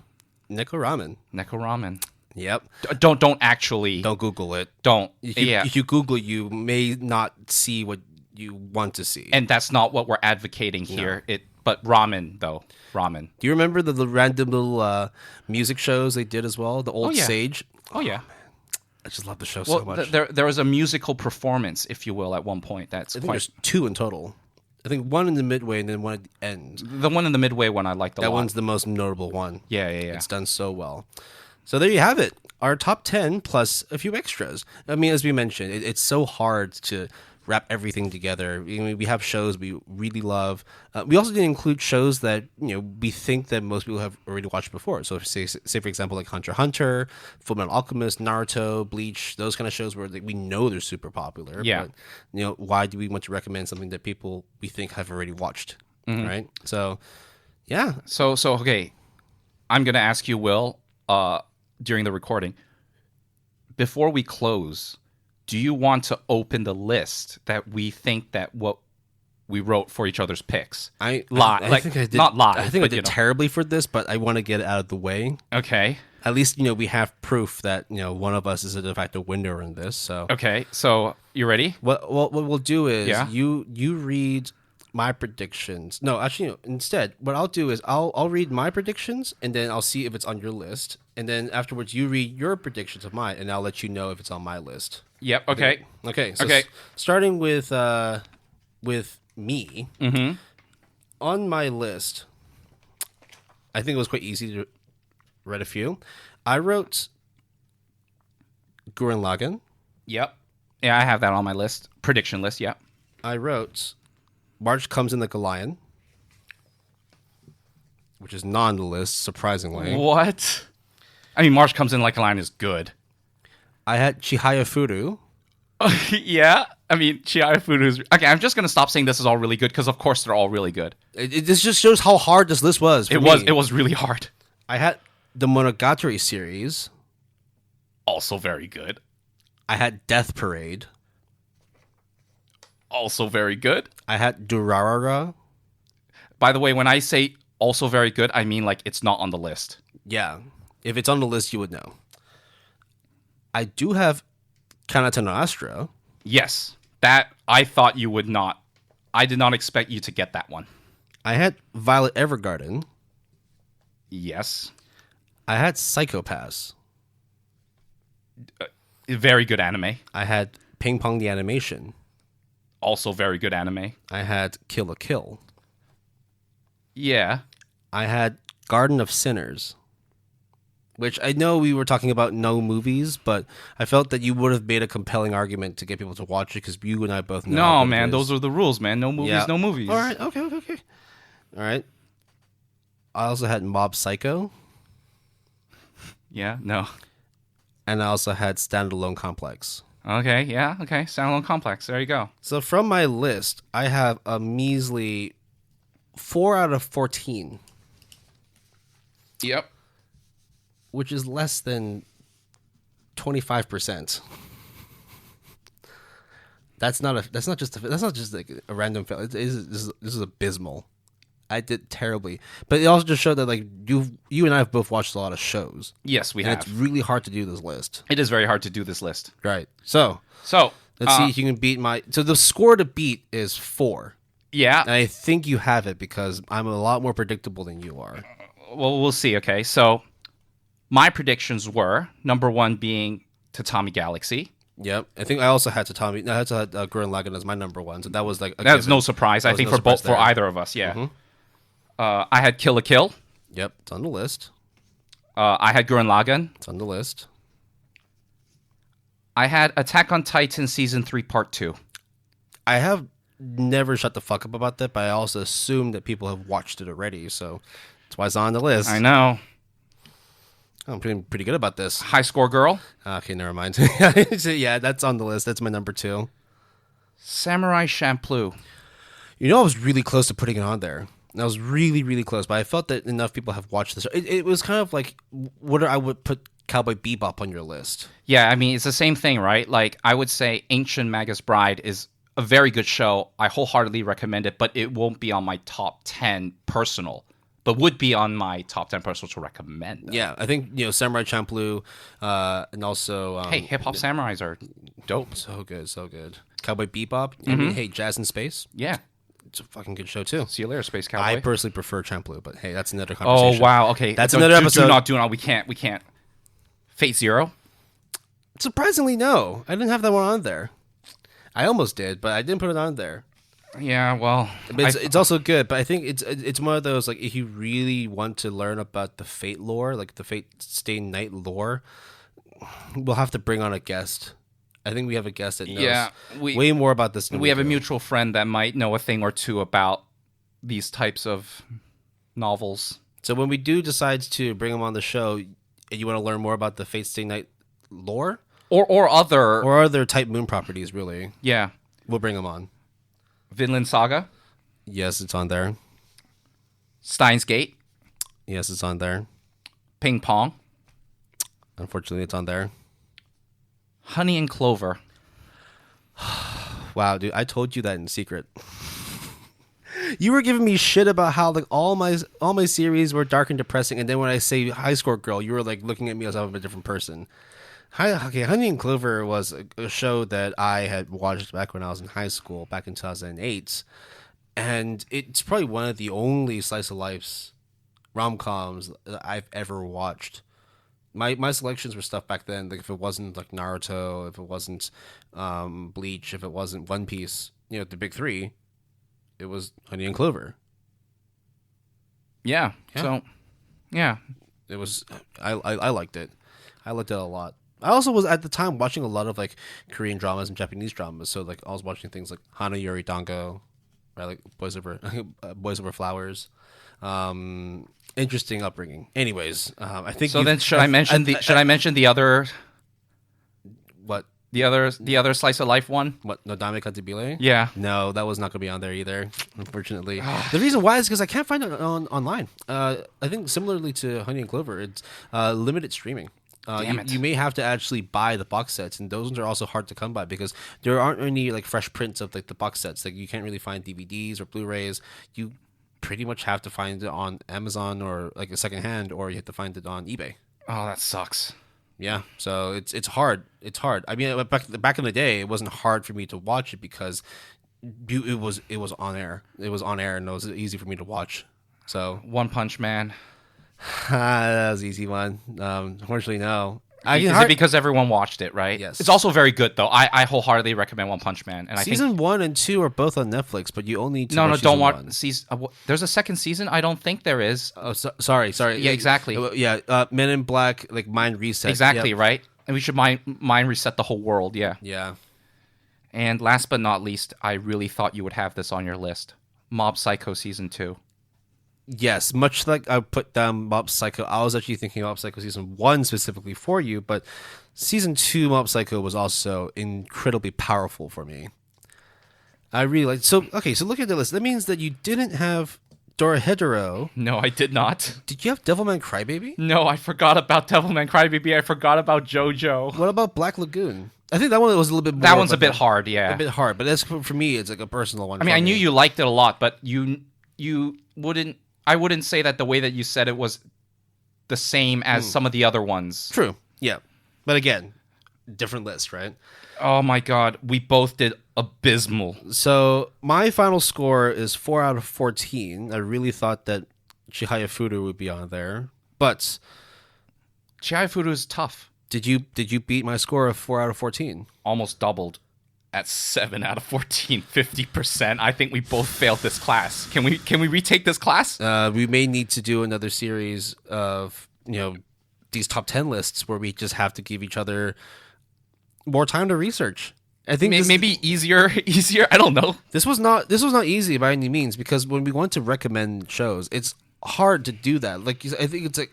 Neko Ramen. Yep. Don't actually. Don't Google it. Don't. If you Google, you may not see what you want to see. And that's not what we're advocating here. No. But ramen, though. Ramen. Do you remember the random little music shows they did as well? The Old Sage? Oh, yeah. I just love the show so much. There was a musical performance, if you will, at one point. I think there's 2 in total. I think one in the midway and then one at the end. The one in the midway one I liked a lot. That one's the most notable one. Yeah. It's done so well. So there you have it. Our top 10 plus a few extras. I mean, as we mentioned, it's so hard to wrap everything together. I mean, we have shows we really love. We also didn't include shows that we think that most people have already watched before. So say for example, like Hunter x Hunter, Fullmetal Alchemist, Naruto, Bleach, those kind of shows where we know they're super popular. Yeah. But, why do we want to recommend something that people we think have already watched? Right? So, yeah. So okay, I'm gonna ask you, Will, during the recording, before we close, do you want to open the list that we think that what we wrote for each other's picks? I think I did not live. I think I did terribly for this, but I want to get it out of the way. Okay. At least we have proof that one of us is a de facto winner in this. So okay. So you ready? What we'll do is you read my predictions. No, actually, instead, what I'll do is I'll read my predictions and then I'll see if it's on your list, and then afterwards you read your predictions of mine, and I'll let you know if it's on my list. Yep. Okay. Okay. So starting with me, on my list, I think it was quite easy to write a few. I wrote Gurren Lagann. Yep. Yeah, I have that on my list. Prediction list. Yep. I wrote March Comes in Like a Lion, which is not on the list, surprisingly. What? I mean, March Comes in Like a Lion is good. I had Chihaya Furu. Yeah. I mean, Chihaya Furu is... Okay, I'm just going to stop saying this is all really good, because of course they're all really good. This just shows how hard this list was for me. It was really hard. I had the Monogatari series. Also very good. I had Death Parade. Also very good. I had Durarara. By the way, when I say also very good, I mean like it's not on the list. Yeah. If it's on the list, you would know. I do have Kanata no Astra. Yes. That I thought you would not. I did not expect you to get that one. I had Violet Evergarden. Yes. I had Psycho-Pass. Very good anime. I had Ping Pong the Animation. Also very good anime. I had Kill la Kill. Yeah. I had Garden of Sinners, which I know we were talking about no movies, but I felt that you would have made a compelling argument to get people to watch it, because you and I both know. No, man, those are the rules, man. No movies, no movies. All right, okay. All right. I also had Mob Psycho. Yeah, no. And I also had Standalone Complex. Okay, yeah, okay. Standalone Complex. There you go. So from my list, I have a measly 4 out of 14. Yep. Which is less than 25%. That's not just like a random fail. This is abysmal. I did terribly, but it also just showed that like you and I have both watched a lot of shows. Yes, we have. It's really hard to do this list. It is very hard to do this list. Right. So let's see if you can beat my. So the score to beat is 4. Yeah. And I think you have it because I'm a lot more predictable than you are. Well, we'll see. Okay, so my predictions were number 1 being Tatami Galaxy. Yep, I think I also had Tatami. I had Gurren Lagann as my number 1, so that was like that's no surprise. I think for either of us. Yeah. Mm-hmm. I had Kill la Kill. Yep, it's on the list. I had Gurren Lagann. It's on the list. I had Attack on Titan Season 3 Part 2. I have never shut the fuck up about that, but I also assume that people have watched it already, so that's why it's on the list. I know. I'm pretty good about this. High score girl. Okay, never mind. So, yeah, that's on the list. That's my number 2. Samurai Champloo. You know, I was really close to putting it on there. I was really, really close, but I felt that enough people have watched this. It was kind of like what I would put Cowboy Bebop on your list. Yeah, I mean, it's the same thing, right? Like, I would say Ancient Magus Bride is a very good show. I wholeheartedly recommend it, but it won't be on my top 10 personal. But would be on my top 10 personal to recommend. Though. Yeah, I think, Samurai Champloo, and also... hey, hip-hop samurais are dope. So good. Cowboy Bebop. I mean, hey, Jazz in Space. Yeah. It's a fucking good show, too. See you later, Space Cowboy. I personally prefer Champloo, but hey, that's another conversation. Oh, wow. Okay. That's another episode. Do not. We can't. Fate Zero? Surprisingly, no. I didn't have that one on there. I almost did, but I didn't put it on there. Yeah, well, but it's also good, but I think it's one of those, like, if you really want to learn about the Fate lore, like the Fate Stay Night lore, we'll have to bring on a guest. I think we have a guest that knows way more about this than we have a mutual friend that might know a thing or two about these types of novels. So when we do decide to bring him on the show, and you want to learn more about the Fate Stay Night lore? Or other Type Moon properties, really. Yeah. We'll bring him on. Vinland Saga? Yes, it's on there. Steins Gate? Yes, it's on there. Ping Pong? Unfortunately, it's on there. Honey and Clover? Wow, dude, I told you that in secret. You were giving me shit about how like all my series were dark and depressing, and then when I say High Score Girl, you were like looking at me as if I'm a different person. Honey and Clover was a show that I had watched back when I was in high school, back in 2008, and it's probably one of the only slice of life rom-coms that I've ever watched. My selections were stuff back then, like if it wasn't like Naruto, if it wasn't Bleach, if it wasn't One Piece, the big 3, it was Honey and Clover. Yeah. So, yeah, it was. I liked it. I liked it a lot. I also was at the time watching a lot of like Korean dramas and Japanese dramas. So like I was watching things like Hana Yori Dango, right? Like Boys Over Flowers. Interesting upbringing. Anyways, I think. So then, should I mention the other? What? The other slice of life one? What? Nodame Kantebile? Yeah. No, that was not going to be on there either, unfortunately. The reason why is because I can't find it online. I think similarly to Honey and Clover, it's limited streaming. Damn it. You may have to actually buy the box sets, and those ones are also hard to come by because there aren't any like fresh prints of like the box sets. Like you can't really find DVDs or Blu-rays. You pretty much have to find it on Amazon or like a secondhand, or you have to find it on eBay. Oh, that sucks. Yeah, so it's hard. It's hard. I mean, back in the day, it wasn't hard for me to watch it because it was on air. It was on air, and it was easy for me to watch. So One Punch Man. That was an easy one. Unfortunately, no. Is it because everyone watched it, right? Yes. It's also very good, though. I whorheartedly recommend One Punch Man. And Season 1 and 2 are both on Netflix, but you only need to watch don't watch one. There's a second season? I don't think there is. Oh, sorry. Yeah, exactly. Yeah, Men in Black, like Mind Reset. Exactly, yep. right? And we should mind reset the whole world, yeah. Yeah. And last but not least, I really thought you would have this on your list. Mob Psycho Season 2. Yes, much like I put down Mob Psycho, I was actually thinking Mob Psycho Season 1 specifically for you, but Season 2 Mob Psycho was also incredibly powerful for me. I really liked... So look at the list. That means that you didn't have Dorohedoro. No, I did not. Did you have Devilman Crybaby? No, I forgot about Devilman Crybaby. I forgot about Jojo. What about Black Lagoon? I think that one was a little bit more... That one's a bit hard, yeah. A bit hard, but that's for me, it's like a personal one. I mean, I knew you liked it a lot, but you wouldn't... I wouldn't say that the way that you said it was the same as some of the other ones. True. Yeah. But again, different list, right? Oh my god, we both did abysmal. So my final score is 4 out of 14. I really thought that Chihaya Furu would be on there, but Chihaya Furu is tough. Did you beat my score of 4 out of 14? Almost doubled. At 7 out of 14, 50%. I think we both failed this class. Can we retake this class? We may need to do another series of these top 10 lists where we just have to give each other more time to research I think maybe easier. I don't know. This was not easy by any means, because when we want to recommend shows, it's hard to do that. Like, I think it's like,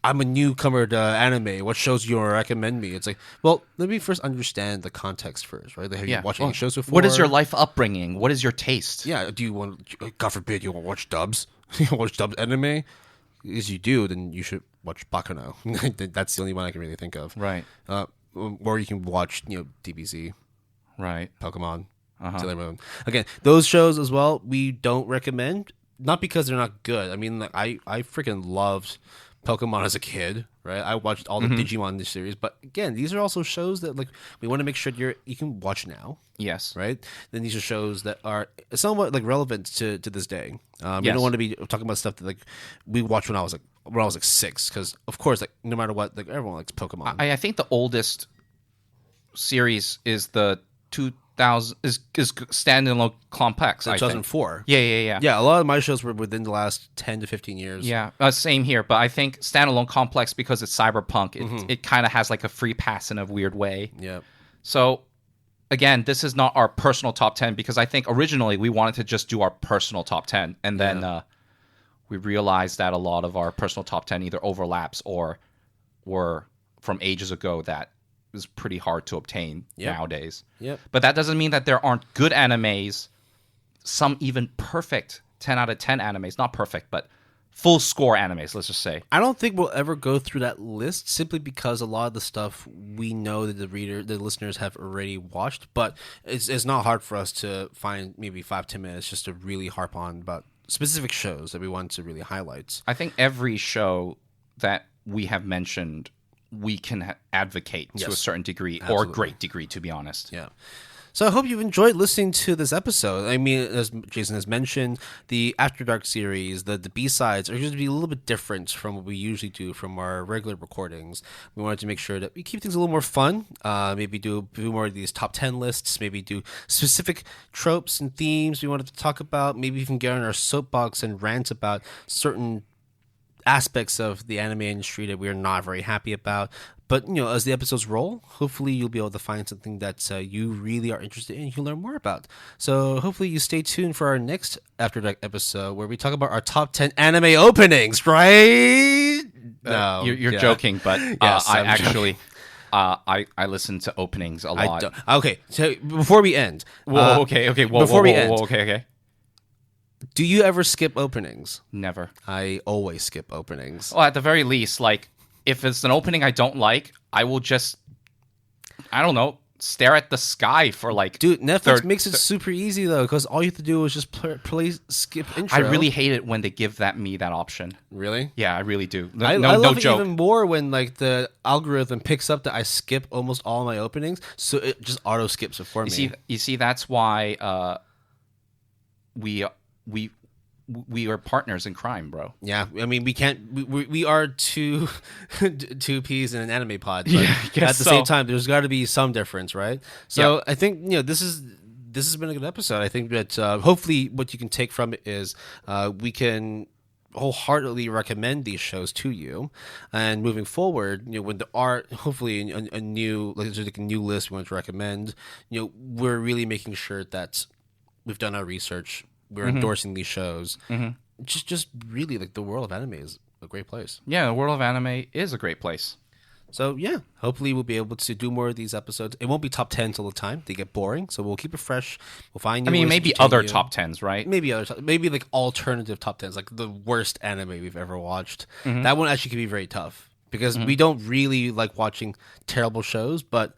I'm a newcomer to anime. What shows you want to recommend me? It's like, well, let me first understand the context first, right? Like, have you watched any shows before? What is your life upbringing? What is your taste? Yeah. Do you want? God forbid you want to watch dubs. You want to watch dubbed anime? If you do, then you should watch Baccano. That's the only one I can really think of. Right. Or you can watch, DBZ, right, Pokemon, Sailor Moon. Again, those shows as well, we don't recommend. Not because they're not good. I mean, like, I freaking loved Pokemon as a kid, right? I watched all the Digimon in this series. But again, these are also shows that, like, we want to make sure you can watch now. Yes. Right? Then these are shows that are somewhat, like, relevant to this day. You don't want to be talking about stuff that, like, we watched when I was like 6, because of course, like, no matter what, like, everyone likes Pokemon. I think the oldest series is the 2000 is standalone complex. 2004. Yeah. Yeah, a lot of my shows were within the last 10 to 15 years. Yeah, same here. But I think standalone complex, because it's cyberpunk, it kind of has like a free pass in a weird way. Yeah. So again, this is not our personal top 10, because I think originally we wanted to just do our personal top 10, and then we realized that a lot of our personal top 10 either overlaps or were from ages ago that is pretty hard to obtain nowadays. Yep. But that doesn't mean that there aren't good animes, some even perfect 10 out of 10 animes, not perfect, but full score animes, let's just say. I don't think we'll ever go through that list, simply because a lot of the stuff we know that the listeners have already watched, but it's not hard for us to find maybe 5-10 minutes just to really harp on about specific shows that we want to really highlight. I think every show that we have mentioned, we can advocate to a certain degree, or a great degree, to be honest. Yeah. So I hope you've enjoyed listening to this episode. I mean, as Jason has mentioned, the After Dark series, the B-sides are going to be a little bit different from what we usually do from our regular recordings. We wanted to make sure that we keep things a little more fun, maybe do more of these top 10 lists, maybe do specific tropes and themes we wanted to talk about, maybe even get on our soapbox and rant about certain aspects of the anime industry that we're not very happy about. But, as the episodes roll, hopefully you'll be able to find something that you really are interested in and you can learn more about. So hopefully you stay tuned for our next After Dark episode, where we talk about our top 10 anime openings, right? No. You're joking, but Yes, I I'm actually... I listen to openings a lot. Okay, so before we end... Okay. Before we end... Okay. Do you ever skip openings? Never. I always skip openings. Well, at the very least, like, if it's an opening I don't like, I will just, I don't know, stare at the sky for like... Dude, Netflix makes it super easy, though, because all you have to do is just play skip intro. I really hate it when they give me that option. Really? Yeah, I really do. I love it joke. even more when, like, the algorithm picks up that I skip almost all my openings, so it just auto skips it for me. You see, that's why we are partners in crime, bro. Yeah, I mean, we are two peas in an anime pod, but at the same time, there's got to be some difference, right? So I think, this has been a good episode. I think that hopefully what you can take from it is we can wholeheartedly recommend these shows to you, and moving forward, when there are hopefully a new, like, there's like a new list we want to recommend, we're really making sure that we've done our research. We're endorsing these shows. Just really, like, the world of anime is a great place. Yeah, the world of anime is a great place. So, yeah, hopefully we'll be able to do more of these episodes. It won't be top 10s all the time. They get boring, so we'll keep it fresh. We'll find new ways maybe to other continue. top 10s, right? Maybe like alternative top 10s, like the worst anime we've ever watched. That one actually can be very tough, because we don't really like watching terrible shows, but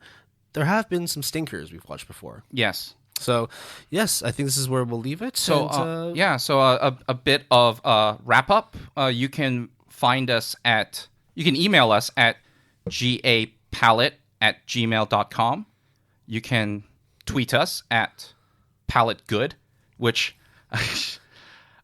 there have been some stinkers we've watched before. Yes. So, yes, I think this is where we'll leave it. So, a bit of wrap up. You can find us you can email us at gapalette@gmail.com. You can tweet us at palettegood, which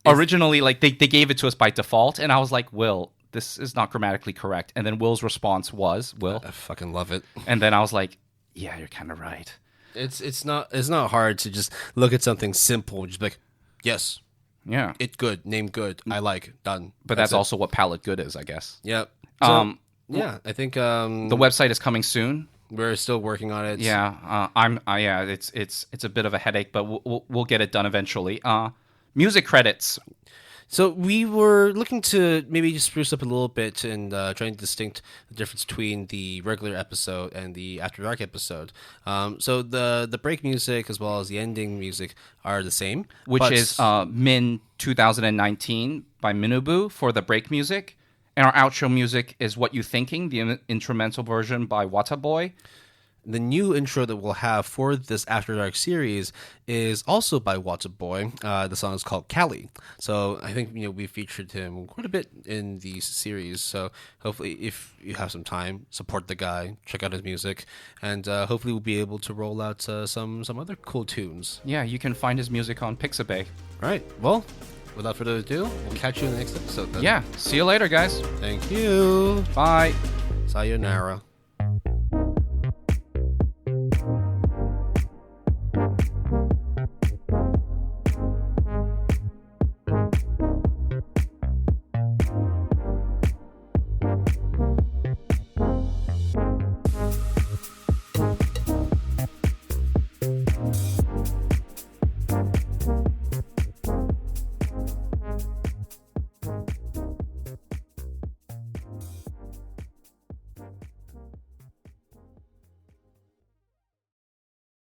originally, like, they gave it to us by default, and I was like, Will, this is not grammatically correct. And then Will's response was, Will. I fucking love it. And then I was like, yeah, you're kind of right. It's not hard to just look at something simple and just be like, yes, yeah, it good, name good, I like, done. But that's also what palette good is, I guess. Yeah. So, I think the website is coming soon. We're still working on it. Yeah, yeah, it's a bit of a headache, but we'll get it done eventually. Music credits. So we were looking to maybe just spruce up a little bit and trying to distinct the difference between the regular episode and the After Dark episode. So the break music as well as the ending music are the same, which is Min 2019 by Minubu for the break music. And our outro music is What You Thinking, the instrumental version by Wataboy. The new intro that we'll have for this After Dark series is also by Wataboy. The song is called Cali. So I think we featured him quite a bit in the series. So hopefully, if you have some time, support the guy, check out his music, and hopefully we'll be able to roll out some other cool tunes. Yeah, you can find his music on Pixabay. All right. Well, without further ado, we'll catch you in the next episode then. Yeah. See you later, guys. Thank you. Bye. Sayonara.